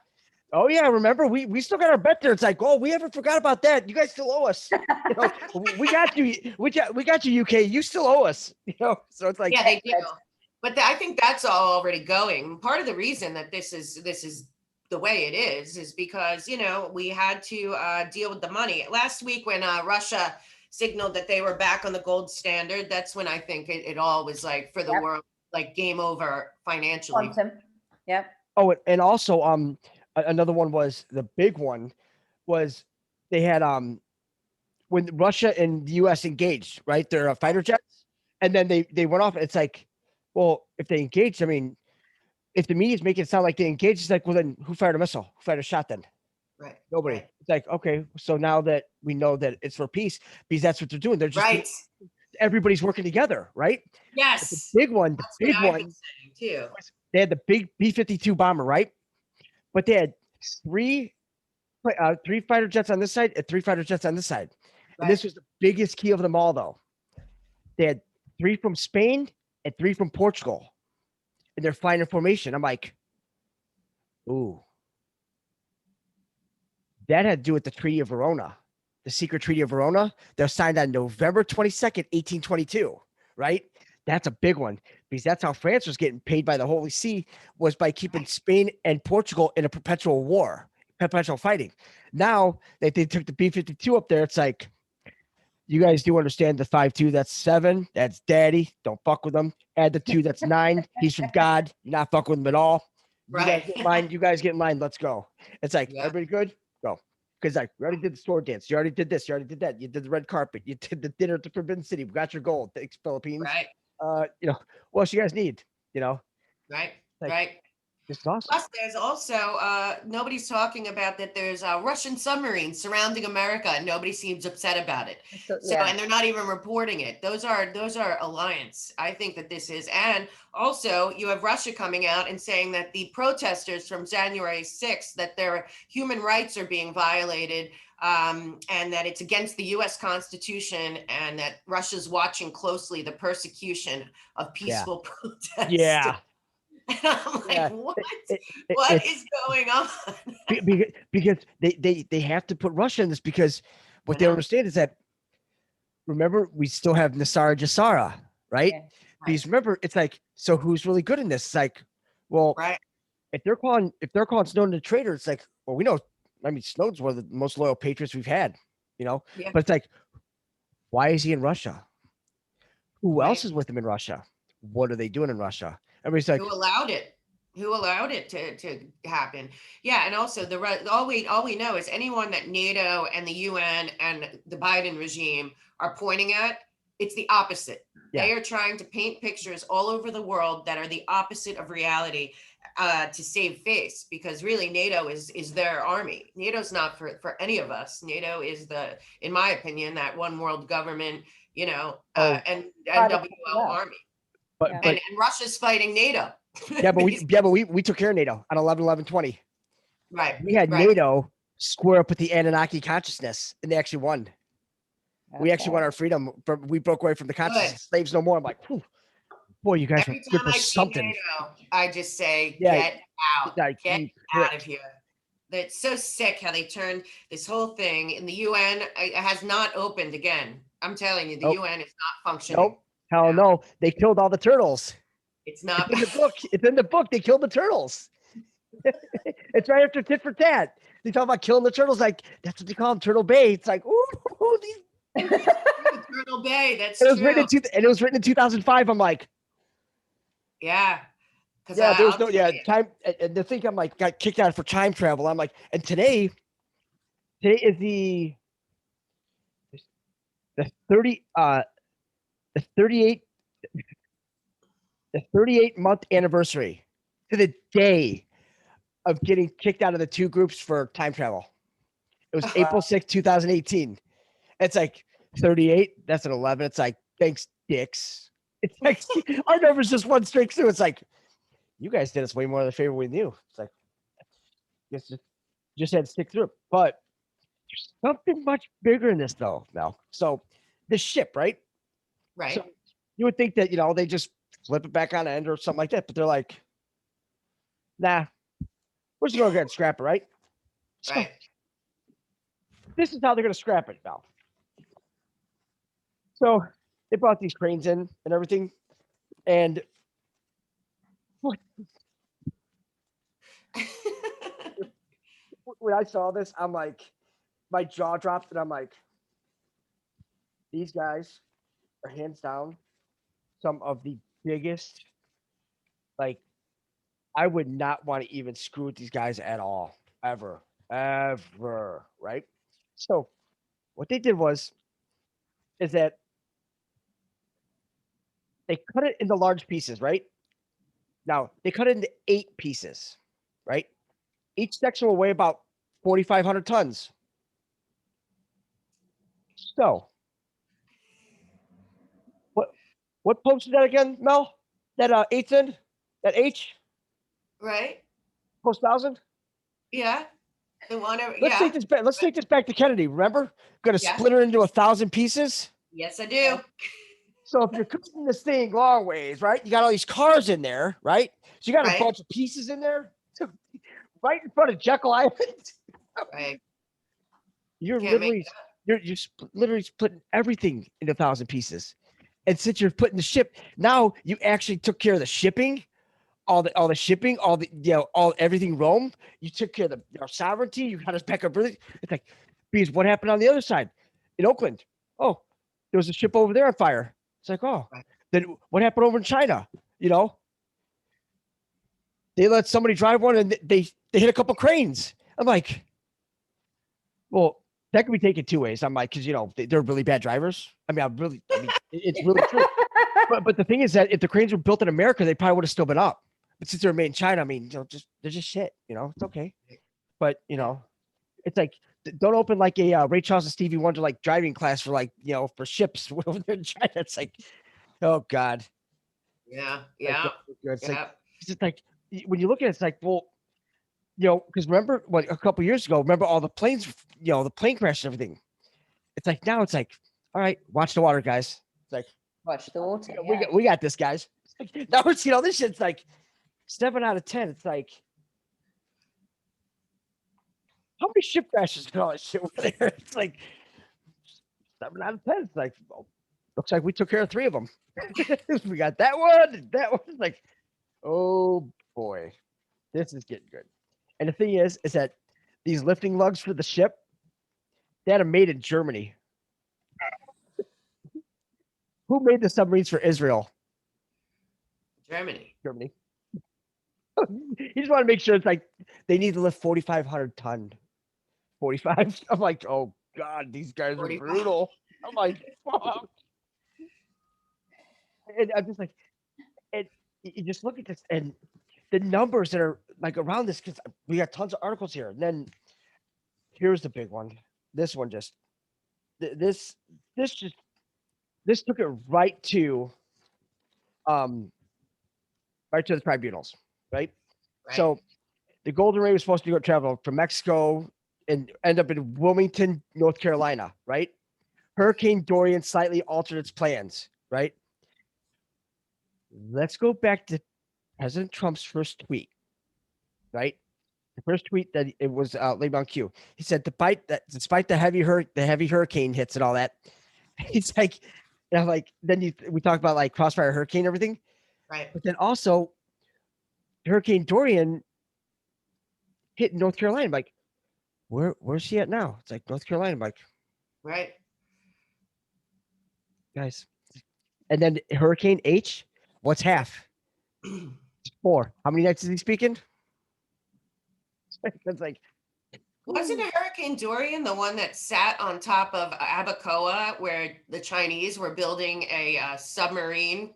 B: Oh yeah. Remember, we still got our bet there. It's like, oh, we haven't forgot about that. You guys still owe us. We got you. We got you, UK. You still owe us. So it's like,
C: yeah, they do. But I think that's all already going. Part of the reason that this is the way it is because we had to deal with the money last week when Russia signaled that they were back on the gold standard. That's when I think it all was like for the world, like game over financially.
A: Quantum. Yep.
B: Oh, and also another one was the big one was they had when Russia and the US engaged, right? Their fighter jets, and then they went off. It's like, well, if they engaged, I mean, if the media's making it sound like they engaged, it's like, well, then who fired a missile? Who fired a shot then?
C: Right.
B: Nobody.
C: Right.
B: It's like, okay, so now that we know that it's for peace, because that's what they're doing. They're just everybody's working together, right?
C: Yes.
B: But the big one,
C: too.
B: They had the big B-52 bomber, right? But they had three fighter jets on this side and 3 fighter jets on this side. And this was the biggest key of them all, though. They had 3 from Spain and 3 from Portugal. And they're flying in formation. I'm like, ooh. That had to do with the Treaty of Verona, the secret Treaty of Verona. They're signed on November 22nd, 1822, right? That's a big one because that's how France was getting paid by the Holy See, was by keeping Spain and Portugal in a perpetual war, perpetual fighting. Now that they took the B-52 up there, it's like, you guys do understand the 5-2, that's 7. That's daddy. Don't fuck with him. Add the 2, that's 9. He's from God. You're not fucking with him at all. You guys get in line. Let's go. It's like, everybody good? Go. Because like, we already did the sword dance. You already did this. You already did that. You did the red carpet. You did the dinner at the Forbidden City. We got your gold. Thanks, Philippines.
C: Right.
B: What else you guys need?
C: Right.
B: Like,
C: right.
B: It's awesome.
C: Plus, there's also nobody's talking about that. There's Russian submarines surrounding America, and nobody seems upset about it. So, and they're not even reporting it. Those are alliance. I think that this is, and also you have Russia coming out and saying that the protesters from January 6th, that their human rights are being violated, and that it's against the U.S. Constitution, and that Russia's watching closely the persecution of peaceful protesters.
B: Yeah.
C: And I'm like, what is going on?
B: Because they have to put Russia in this, because what they understand is that, remember, we still have Nassar Jassara, right? Because remember, it's like, so who's really good in this? It's like, well, if they're calling Snowden a traitor, it's like, well, we know, I mean, Snowden's one of the most loyal patriots we've had, but it's like, why is he in Russia? Who else is with him in Russia? What are they doing in Russia? Everybody's like,
C: who allowed it to happen? Yeah. And also all we know is anyone that NATO and the UN and the Biden regime are pointing at, it's the opposite. They are trying to paint pictures all over the world that are the opposite of reality. to save face, because really NATO is their army. NATO's not for any of us. NATO is in my opinion, that one world government, and NWO army.
B: But
C: and Russia's fighting NATO.
B: Yeah, but we took care of NATO on 11/11/20.
C: Right.
B: We had NATO square up with the Anunnaki consciousness, and they actually won. Okay. We actually won our freedom. We broke away from the consciousness. Slaves no more. I'm like, boy, you guys
C: Every
B: are good
C: time
B: for
C: I
B: something.
C: See NATO, I just say, get out. Get out of here. That's so sick how they turned this whole thing in the UN. It has not opened again. I'm telling you, the UN is not functioning.
B: Nope. Hell no. They killed all the turtles.
C: It's not.
B: It's in the book. It's in the book. They killed the turtles. It's right after tit for tat. They talk about killing the turtles. Like, that's what they call them, Turtle Bay. It's like, ooh, these
C: Turtle Bay. That's true.
B: It was written in 2005. I'm like,
C: yeah.
B: Yeah, there's no time. And the thing, I'm like, got kicked out for time travel. I'm like, and today is the 38-month anniversary to the day of getting kicked out of the two groups for time travel. It was April 6th, 2018. It's like 38. That's an 11. It's like, thanks, dicks. It's like our numbers just one straight through. It's like, you guys did us way more of the favor we knew. It's like, just had to stick through it. But there's something much bigger in this, though, Mel. So the ship, right?
C: Right.
B: So you would think that, they just flip it back on end or something like that. But they're like, nah, we're just going to go ahead and scrap it, right? So
C: right.
B: This is how they're going to scrap it now. So they brought these cranes in and everything. And when I saw this, I'm like, my jaw dropped, and I'm like, these guys are hands down some of the biggest. Like, I would not want to even screw with these guys at all, ever, right? So, what they did is that they cut it into large pieces, right? Now they cut it into 8 pieces, right? Each section will weigh about 4,500 tons. So, what post is that again, Mel? That eighth in? That H?
C: Right.
B: Post 1,000?
C: Yeah.
B: Let's take this back. Let's take this back to Kennedy. Remember, going to split her into 1,000 pieces.
C: Yes, I do.
B: So if you're cutting this thing long ways, right? You got all these cars in there, right? So you got a bunch of pieces in there, right in front of Jekyll Island.
C: Right.
B: You're literally splitting everything into 1,000 pieces. And since you're putting the ship, now you actually took care of the shipping, all the shipping, everything Rome. You took care of our sovereignty. You got us back up. It's like, because what happened on the other side in Oakland? Oh, there was a ship over there on fire. It's like, then what happened over in China? They let somebody drive one and they hit a couple cranes. I'm like, well, that could be taken 2 ways. I'm like, because they're really bad drivers. I mean, it's really true. But the thing is that if the cranes were built in America, they probably would have still been up. But since they're made in China, I mean, they're just shit. It's okay. But it's like, don't open like a Ray Charles and Stevie Wonder like driving class for for ships over there in China. It's like, oh God.
C: Yeah.
B: It's like when you look at it, it's like, well, because remember a couple years ago, remember all the planes, the plane crash and everything. It's like now it's like, all right, watch the water, guys. It's like,
A: watch the water.
B: We got this, guys. It's like, now it's this shit's like 7 out of 10. It's like, how many ship crashes and all that shit over there? It's like 7 out of 10. It's like, well, looks like we took care of 3 of them. We got that one. That one's like, oh boy, this is getting good. And the thing is that these lifting lugs for the ship, they had them made in Germany. Who made the submarines for Israel?
C: Germany.
B: You just want to make sure it's like they need to lift 4,500 ton. 45. I'm like, oh God, these guys are brutal. I'm like, fuck. And I'm just like, and you just look at this, and the numbers that are like around this, because we got tons of articles here. And then here's the big one. This one just this this took it um right to the tribunals, right?
C: Right.
B: So the Golden Ray was supposed to go travel from Mexico and end up in Wilmington, North Carolina, right? Hurricane Dorian slightly altered its plans, right? Let's go back to President Trump's first tweet, right? The first tweet that it was laid on cue. He said, despite the heavy hurricane hits and all that, he's like, and I'm like, we talk about like crossfire hurricane and everything,
C: Right.
B: but then also Hurricane Dorian hit North Carolina. I'm like, where's she at now? It's like North Carolina. I'm like,
C: Right.
B: guys. And then Hurricane H, what's half? 4. How many nights is he speaking? It's like,
C: Wasn't a Hurricane Dorian the one that sat on top of Abacoa where the Chinese were building a submarine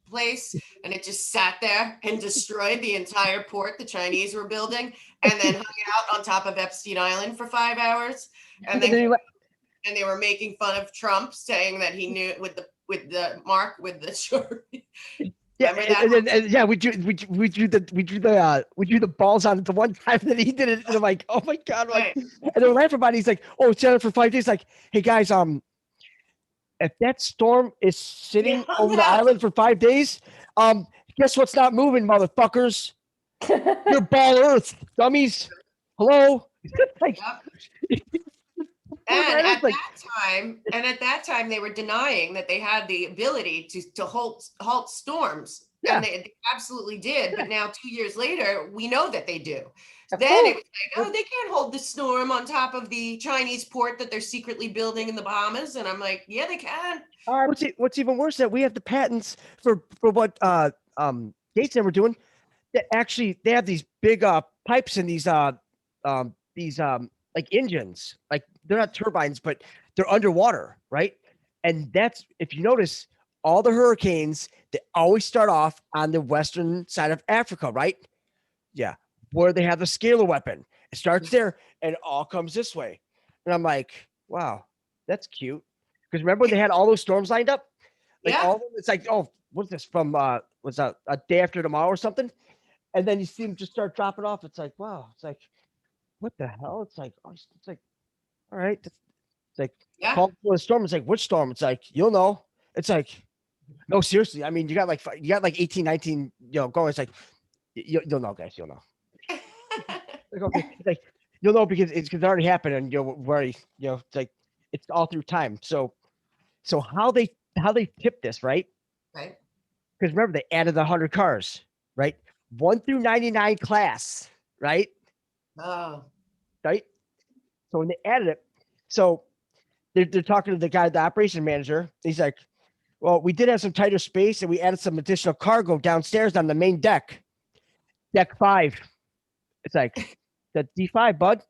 C: place, and it just sat there and destroyed the entire port the Chinese were building, and then hung out on top of Epstein Island for 5 hours, and then and they were making fun of Trump, saying that he knew with the mark with the short.
B: yeah, yeah, we drew the balls on it the one time that he did it, and I'm like, oh my god, like,
C: Right.
B: and they're laughing about it. He's like, oh, it's out for 5 days. Like, hey guys, if that storm is sitting over the island for 5 days, guess what's not moving, motherfuckers? Your ball Earth, dummies. Hello. Like,
C: And at that time, they were denying that they had the ability to halt storms.
B: Yeah.
C: And they absolutely did. But now 2 years later, we know that they do.
A: Of
C: Then it
A: course.
C: was like, oh, they can't hold the storm on top of the Chinese port that they're secretly building in the Bahamas. And I'm like, yeah, they can.
B: What's even worse is that we have the patents for what Gates and we're doing. That actually they have these big pipes and these like engines, like they're not turbines, but they're underwater, right? And that's, if you notice, all the hurricanes, they always start off on the western side of Africa, right? Yeah, where they have the scalar weapon. It starts there and it all comes this way. And I'm like, wow, that's cute. Because remember when they had all those storms lined up? Like
C: Yeah.
B: all of them, it's like, oh, what's this from was that a day after tomorrow or something? And then you see them just start dropping off. It's like, wow, it's like, what the hell? It's like, oh, it's like, all right. It's like,
C: Yeah.
B: call for a storm. It's like, which storm? It's like, you'll know. It's like, no, seriously. I mean, you got like 18, 19, going. It's like, you'll know, guys. You'll know. Like, okay. It's like, you'll know because it already happened, and we're already, it's like, it's all through time. So how they tip this, right?
C: Right.
B: Because remember, they added the 100 cars, right? 1 through 99 class, right?
C: Oh.
B: Right. So when they added it, so they're talking to the guy, the operation manager. He's like, well, we did have some tighter space and we added some additional cargo downstairs on the main deck. Deck 5. It's like, the D5, bud.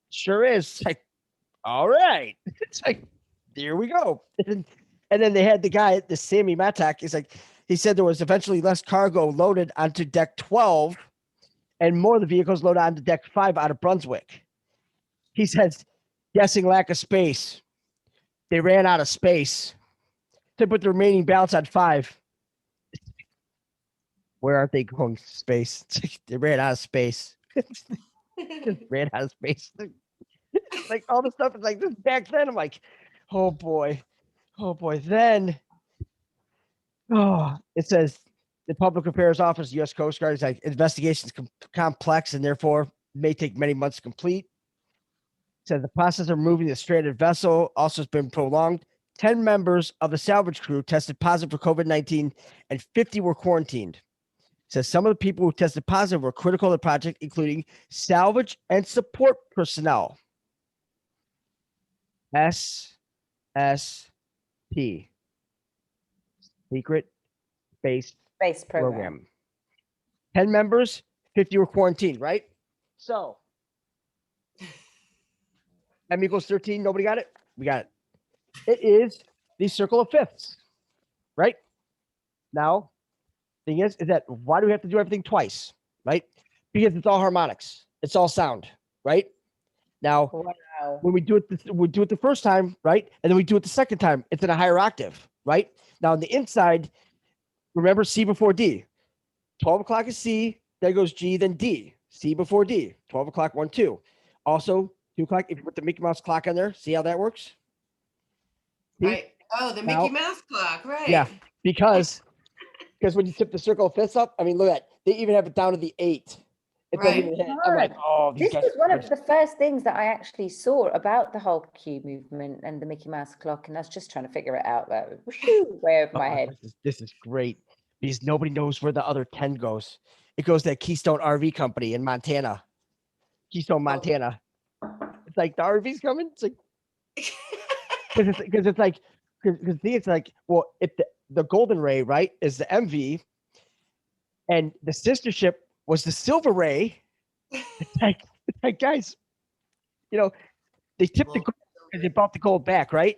B: Sure is. It's like, all right. It's like, there we go. And then they had the guy, the Sammy Matak. He's like, he said there was eventually less cargo loaded onto deck 12 and more of the vehicles loaded onto deck 5 out of Brunswick. He says, guessing lack of space. They ran out of space. They put the remaining balance on 5. Where aren't they going? Space. They ran out of space. Just ran out of space. Like all the stuff is like this back then. I'm like, oh boy. Then, it says the Public Affairs Office, U.S. Coast Guard, is like investigations complex and therefore may take many months to complete. Said the process of removing the stranded vessel also has been prolonged. 10 members of the salvage crew tested positive for COVID-19 and 50 were quarantined. Says some of the people who tested positive were critical of the project, including salvage and support personnel. SSP. Secret Space Program. 10 members, 50 were quarantined, right? So M equals 13. Nobody got it? We got it. It is the circle of fifths, right? Now, thing is that why do we have to do everything twice? right? Because it's all harmonics. It's all sound, right? Now,
A: Wow.
B: when we do it the first time, right? And then we do it the second time, it's in a higher octave, right? Now on the inside, remember C before D. 12 o'clock is C, then goes G, then D. C before D. 12 o'clock, 1, 2. Also, 2 o'clock, if you put the Mickey Mouse clock on there, see how that works? See?
C: Right. Oh, the
B: Now-
C: Mickey Mouse clock, right.
B: Yeah, because when you tip the circle of fifths up, I mean, look at that. They even have it down to the 8. It doesn't
C: Right.
B: even hit. I'm like, oh, these
A: This
B: guys.
A: was one of the first things that I actually saw about the whole Q movement and the Mickey Mouse clock, and I was just trying to figure it out. That was way over my
B: Oh,
A: head.
B: this is great because nobody knows where the other 10 goes. It goes to that Keystone RV company in Montana. Keystone, Montana. It's like the RV's coming. It's like because it's like because it's like, well, if the Golden Ray, right, is the MV, and the sister ship was the Silver Ray. It's like guys, you know, they tipped the gold because they brought the gold back, right?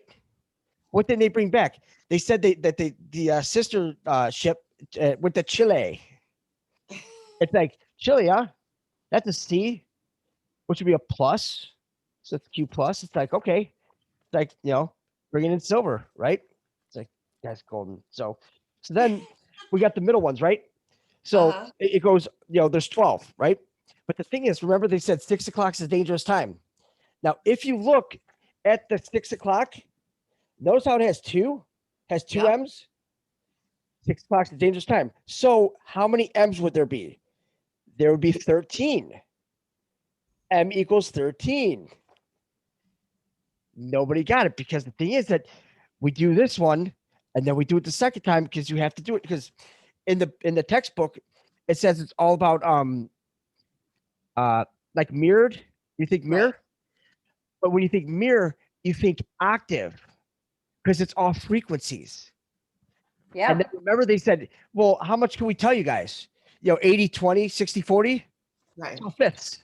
B: What did they bring back? They said that the sister ship went to Chile. It's like Chile, huh? That's a C, which would be a plus. So it's Q plus. It's like, okay. It's like, bringing in silver, right? It's like, that's golden. So then we got the middle ones, right? So it goes, there's 12, right? But the thing is, remember they said 6 o'clock is a dangerous time. Now, if you look at the 6 o'clock, notice how it has two
C: Yep.
B: M's. 6 o'clock is a dangerous time. So how many M's would there be? There would be 13. M equals 13. Nobody got it because the thing is that we do this one and then we do it the second time because you have to do it because in the textbook it says it's all about like mirrored. You think mirror,
C: Right.
B: but when you think mirror, you think octave because it's all frequencies.
A: Yeah.
B: And then remember they said, well, how much can we tell you guys? 80, 20, 60, 40?
C: Right.
B: It's all fifths.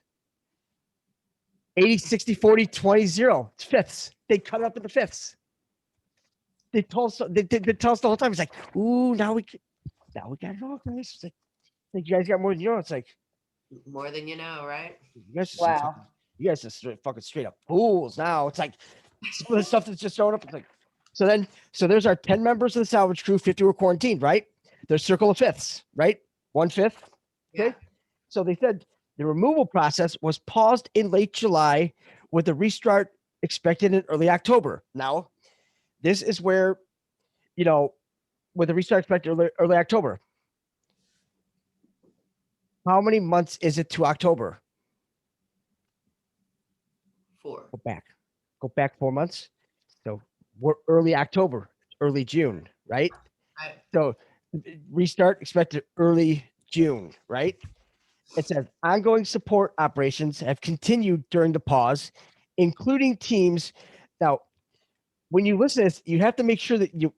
B: 80, 60, 40, 20, 0. It's fifths. They cut it up into fifths. They told us, they tell us the whole time. It's like, ooh, now we got it all, guys. It's like you guys got more than you know. It's like,
C: More than you know, right?
B: you guys are
A: Wow.
B: you guys are fucking straight up fools now. It's like some of the stuff that's just showing up. It's like, so there's our 10 members of the salvage crew, 50 were quarantined, right? There's circle of fifths, right? 1/5. Okay.
C: Yeah.
B: So they said the removal process was paused in late July with a restart expected in early October. Now, this is where, with the restart expected early October. How many months is it to October?
C: 4.
B: Go back 4 months. So we're early October, early June, right?
C: Right.
B: So restart expected early June, right? It says ongoing support operations have continued during the pause, including teams. Now, when you listen to this, you have to make sure that you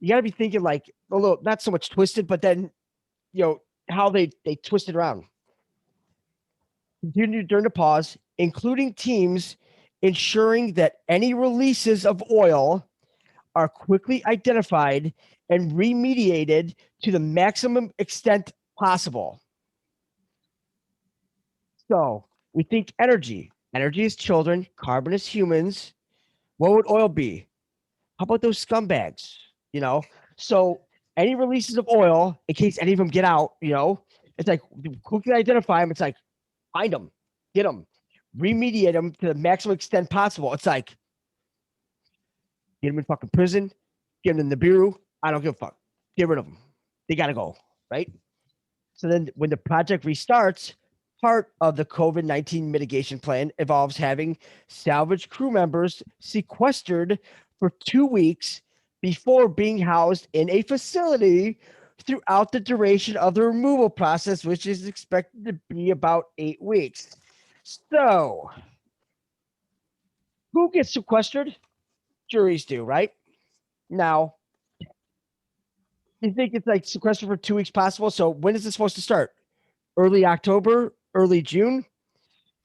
B: got to be thinking like a little, not so much twisted, but then, how they twist it around. Continued during the pause, including teams ensuring that any releases of oil are quickly identified and remediated to the maximum extent possible. So we think energy. Energy is children. Carbon is humans. What would oil be? How about those scumbags? So any releases of oil, in case any of them get out, it's like quickly identify them. It's like find them, get them, remediate them to the maximum extent possible. It's like get them in fucking prison, get them in the bureau. I don't give a fuck. Get rid of them. They gotta go, right? So then when the project restarts, part of the COVID-19 mitigation plan involves having salvage crew members sequestered for 2 weeks before being housed in a facility throughout the duration of the removal process, which is expected to be about 8 weeks. So, who gets sequestered? Juries do, right? Now, you think it's like sequestered for 2 weeks possible? So, when is this supposed to start? Early October, early June?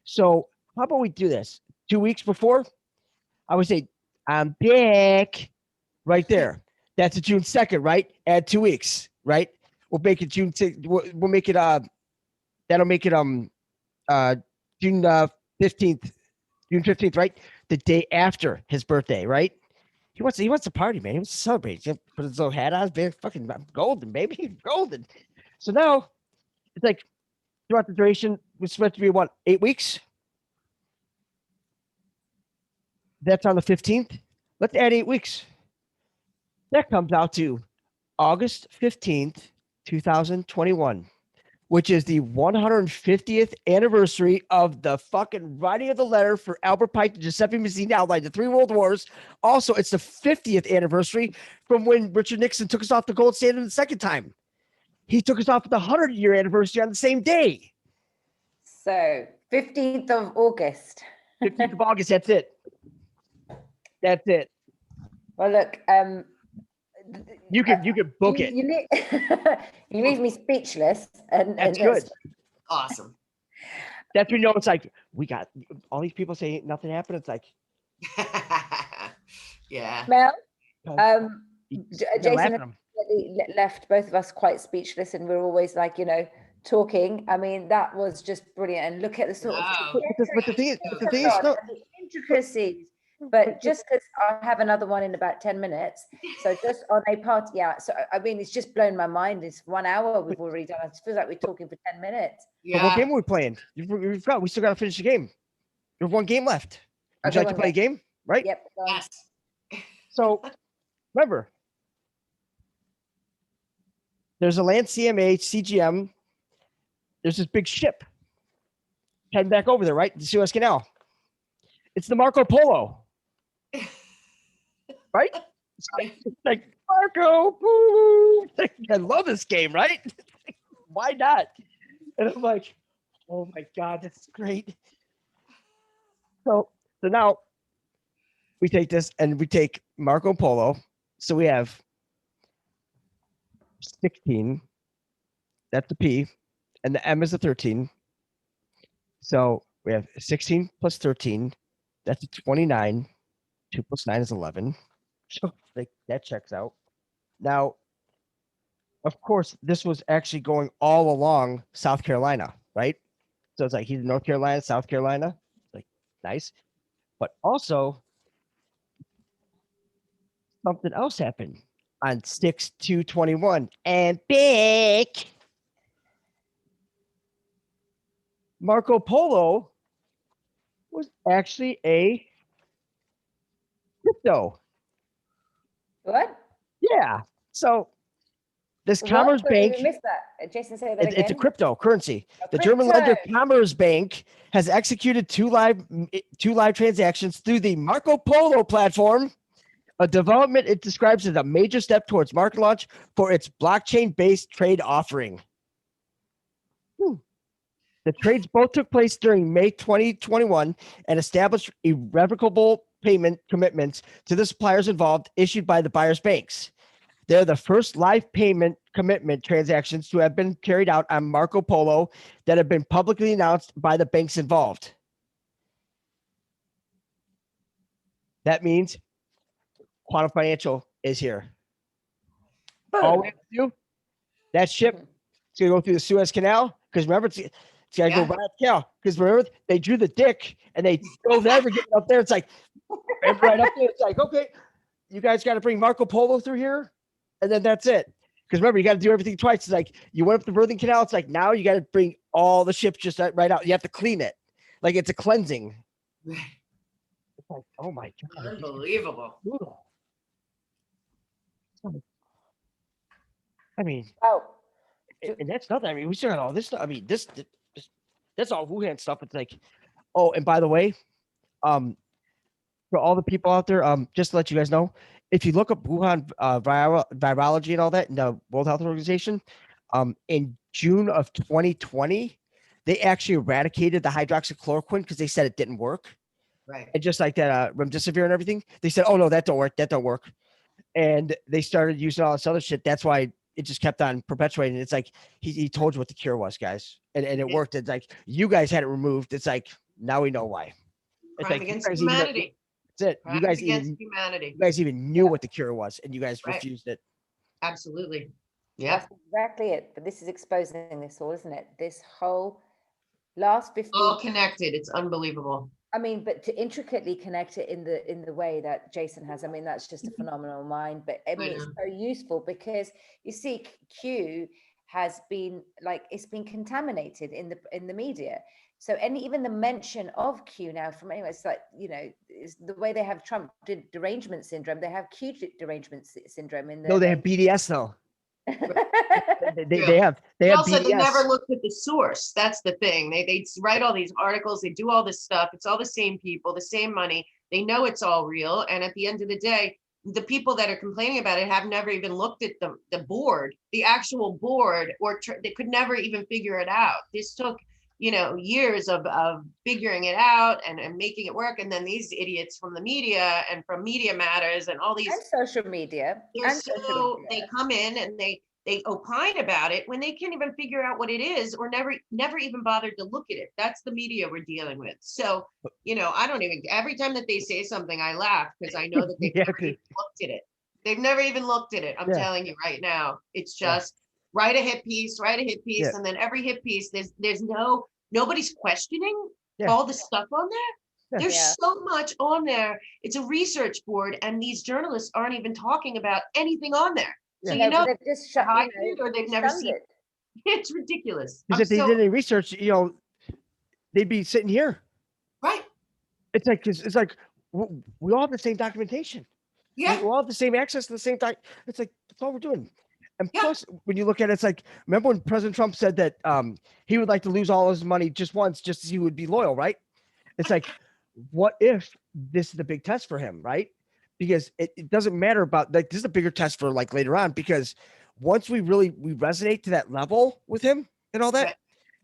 B: So, how about we do this? 2 weeks before? I would say, I'm back right there. That's a June 2nd, right? Add 2 weeks, right? We'll make it June. We'll make it that'll make it June 15th, June 15th, right? The day after his birthday, right? He wants to party, man. He wants to celebrate. He put his little hat on, big fucking golden, baby, golden. So now it's like throughout the duration, we're supposed to be what, 8 weeks? That's on the 15th. Let's add 8 weeks. That comes out to August 15th, 2021, which is the 150th anniversary of the fucking writing of the letter for Albert Pike to Giuseppe Mazzini outlined the 3 world wars. Also, it's the 50th anniversary from when Richard Nixon took us off the gold standard the second time. He took us off at the 100-year anniversary on the same day.
A: So 15th of August.
B: 15th of August, that's it. That's it.
A: Well, look,
B: you could book it.
A: You leave me speechless, and
B: that's good.
C: Awesome.
B: That's when you know it's like we got all these people say nothing happened. It's like,
C: yeah.
A: Mel, Jason left both of us quite speechless, and we're always like, talking. I mean, that was just brilliant. And look at the sort of
B: but the thing is, no.
A: the intricacies. But just because I have another one in about 10 minutes, so just on a part, yeah. So I mean, it's just blown my mind. It's 1 hour we've already done. It feels like we're talking for 10 minutes.
C: Yeah.
B: What game are we playing? You forgot. We still got to finish the game. There's one game left. Would you like to play a game? Right?
A: Yep.
C: Yes.
B: So remember, there's a land CMA CGM. There's this big ship heading back over there, right? The Suez Canal. It's the Marco Polo. Right? It's like Marco Polo. I love this game, right? Why not? And I'm like, oh my God, that's great. So now we take this and we take Marco Polo. So we have 16. That's the P. And the M is the 13. So we have 16 plus 13. That's a 29. 2 plus 9 is 11. So that checks out. Now, of course, this was actually going all along South Carolina, right? So it's like he's in North Carolina, South Carolina. Like, nice. But also, something else happened on 6/2/21. And big Marco Polo was actually a crypto.
A: What?
B: Yeah. So this Commerce Bank.
A: You missed that. Jason, say that again.
B: It's a cryptocurrency. The German lender Commerce Bank has executed two live transactions through the Marco Polo platform, a development it describes as a major step towards market launch for its blockchain-based trade offering. The trades both took place during May 2021 and established irrevocable payment commitments to the suppliers involved issued by the buyer's banks. They're the first live payment commitment transactions to have been carried out on Marco Polo that have been publicly announced by the banks involved. That means Quantum Financial is here. All we have to do, that ship, it's going to go through the Suez Canal, because remember, it's got to go right up the canal. Because remember, they drew the dick, and they drove everything up there. It's like, right up there. It's like, okay, you guys got to bring Marco Polo through here, and then that's it. Because remember, you got to do everything twice. It's like, you went up the Worthing Canal. It's like, now you got to bring all the ships just right out. You have to clean it. Like, it's a cleansing. It's like, oh my God.
C: Unbelievable.
B: I mean, and that's nothing. I mean, we still got all this stuff. I mean, this that's all Wuhan stuff. It's like, oh, and by the way, for all the people out there, just to let you guys know, if you look up Wuhan virology and all that in the World Health Organization, in June of 2020, they actually eradicated the hydroxychloroquine because they said it didn't work.
C: Right.
B: And just like that remdesivir and everything, they said, oh no, that don't work. That don't work. And they started using all this other shit. That's why it just kept on perpetuating. It's like he told you what the cure was, guys, and it worked. It's like you guys had it removed. It's like now we know why. It's
C: Crime
B: like
C: against humanity.
B: That's it.
C: Crime
B: You guys
C: against humanity.
B: even knew what the cure was, and you guys refused it.
C: Absolutely. Yeah.
A: That's exactly it. But this is exposing this all, isn't it? This whole last 15.
C: All connected. It's unbelievable.
A: I mean, but to intricately connect it in the way that Jason has, I mean, that's just a phenomenal mind. But I mean, it's so useful because you see, Q has been like, it's been contaminated in the media. So even the mention of Q now from anywhere, it's like, is the way they have Trump derangement syndrome, they have Q derangement syndrome in the.
B: No, they have BDS though. They have
C: also,
B: BDS.
C: they never looked at the source. That's the thing. They write all these articles, they do all this stuff. It's all the same people, the same money. They know it's all real. And at the end of the day, the people that are complaining about it have never even looked at the board, the actual board, or they could never even figure it out. This took, years of figuring it out and making it work. And then these idiots from the media and from Media Matters and all these
A: and social media,
C: they come in and they opine about it when they can't even figure out what it is, or never even bothered to look at it. That's the media we're dealing with. So, I don't even, every time that they say something, I laugh because I know that they've never even looked at it. They've never even looked at it. I'm telling you right now, it's just write a hit piece, and then every hit piece, there's nobody's questioning all the stuff on there. There's so much on there. It's a research board, and these journalists aren't even talking about anything on there. So
A: they've just shut
C: it, or they've never seen it. It's ridiculous.
B: Because if they did any research, they'd be sitting here.
C: Right.
B: It's like we all have the same documentation.
C: Yeah.
B: We all have the same access to the same time. It's like that's all we're doing. And plus, when you look at it, it's like, remember when President Trump said that he would like to lose all his money just once, just as he would be loyal, right? It's like, what if this is the big test for him, right? Because it doesn't matter about, like, this is a bigger test for like later on, because once we resonate to that level with him and all that,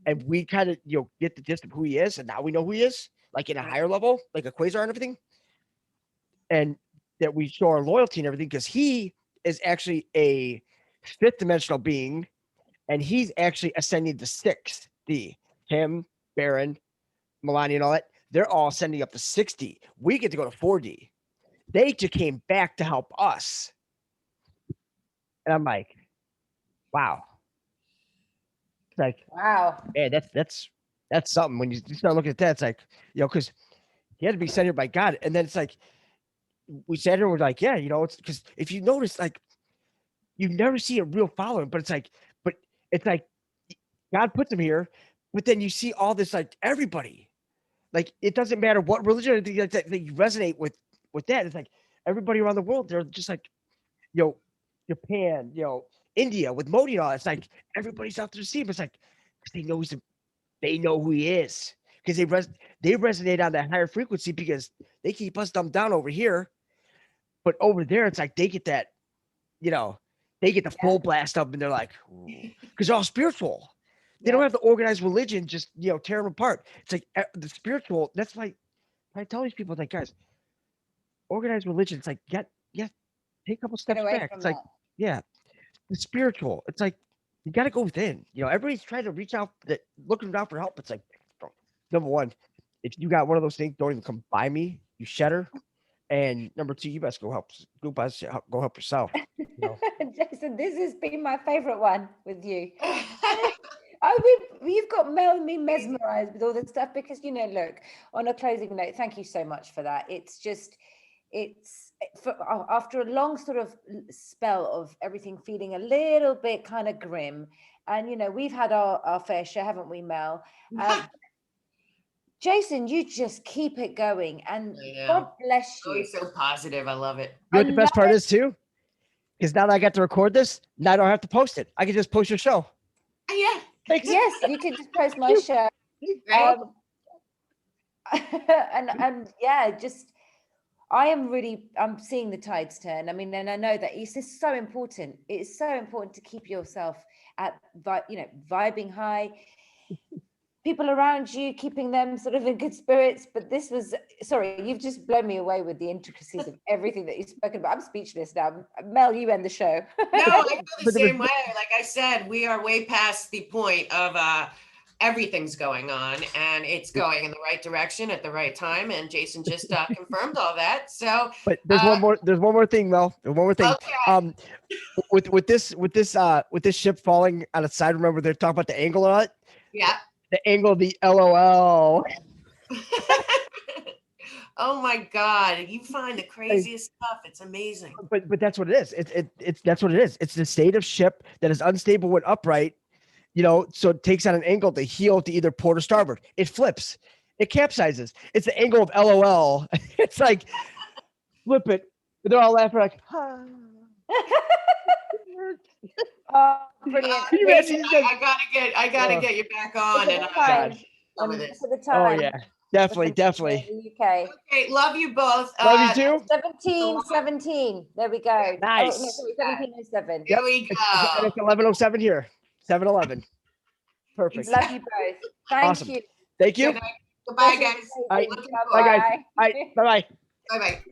B: and we kind of, get the gist of who he is, and now we know who he is, like in a higher level, like a quasar and everything, and that we show our loyalty and everything, because he is actually a fifth dimensional being, and he's actually ascending to 6D. Him, Baron, Melania, and all that, they're all ascending up to 6D. We get to go to 4D. They just came back to help us. And I'm like, wow. It's like,
A: wow.
B: Man, that's something. When you start looking at that, it's like, because he had to be sent here by God. And then it's like, we sat here and we're like, it's because if you notice, like, you never see a real following, but it's like God puts them here, but then you see all this, like, everybody, like, it doesn't matter what religion or anything like that, you resonate with that. It's like everybody around the world, they're just like, Japan, India with Modi and all. It's like everybody's out there to see him. It's like, because they know who he is, because they resonate on that higher frequency, because they keep us dumbed down over here, but over there it's like they get that, they get the full blast up, and they're like, because they're all spiritual. They don't have the organized religion just tear them apart. It's like the spiritual. That's why I tell these people, like, guys, organized religion. It's like take a couple steps back. It's like the spiritual. It's like you got to go within. Everybody's trying to reach out, looking out for help. It's like, number one, if you got one of those things, don't even come by me. You shedder. And number two, you best go help yourself.
A: Jason, this has been my favorite one with you. You've got me mesmerized with all this stuff, because look, on a closing note, thank you so much for that. After a long sort of spell of everything feeling a little bit kind of grim, and we've had our fair share, haven't we, Mel? Jason, you just keep it going, and God bless you.
C: Always so positive. I love it.
B: You know what the best part is too? Because now that I got to record this, now I don't have to post it. I can just post your show.
C: Yeah.
A: Thanks. Yes, you can just post my show. I'm seeing the tides turn. I mean, and I know that it's just so important. It's so important to keep yourself at, vibing high. People around you, keeping them sort of in good spirits. But you've just blown me away with the intricacies of everything that you've spoken about. I'm speechless now. Mel, you end the show.
C: No, I feel the same way. Like I said, we are way past the point of everything's going on, and it's going in the right direction at the right time. And Jason just confirmed all that. So,
B: But there's one more. There's one more thing, Mel. There's one more thing.
C: Okay.
B: With this ship falling on its side. Remember, they're talking about the angle on it.
C: Yeah.
B: The angle of the LOL.
C: Oh my God! You find the craziest stuff. It's amazing.
B: But that's what it is. It's that's what it is. It's the state of ship that is unstable when upright. So it takes on an angle to heel to either port or starboard. It flips. It capsizes. It's the angle of LOL. It's like flip it. They're all laughing like.
A: Oh, brilliant.
B: Can you imagine?
C: I gotta get you back on.
A: For the time.
B: Oh yeah, definitely.
A: The UK.
C: Okay, love you both.
B: Love you too.
A: 1717. There we go.
B: Nice.
A: Oh, no, sorry, 1707.
C: Here we go.
B: It's 11:07 here. 7-Eleven. Perfect.
A: Love you both.
B: Awesome.
A: Thank you.
B: Thank you.
C: Goodbye, guys.
B: Bye.
C: Looking
B: Bye, guys.
C: forward.
B: Bye. Bye.
C: Bye-bye.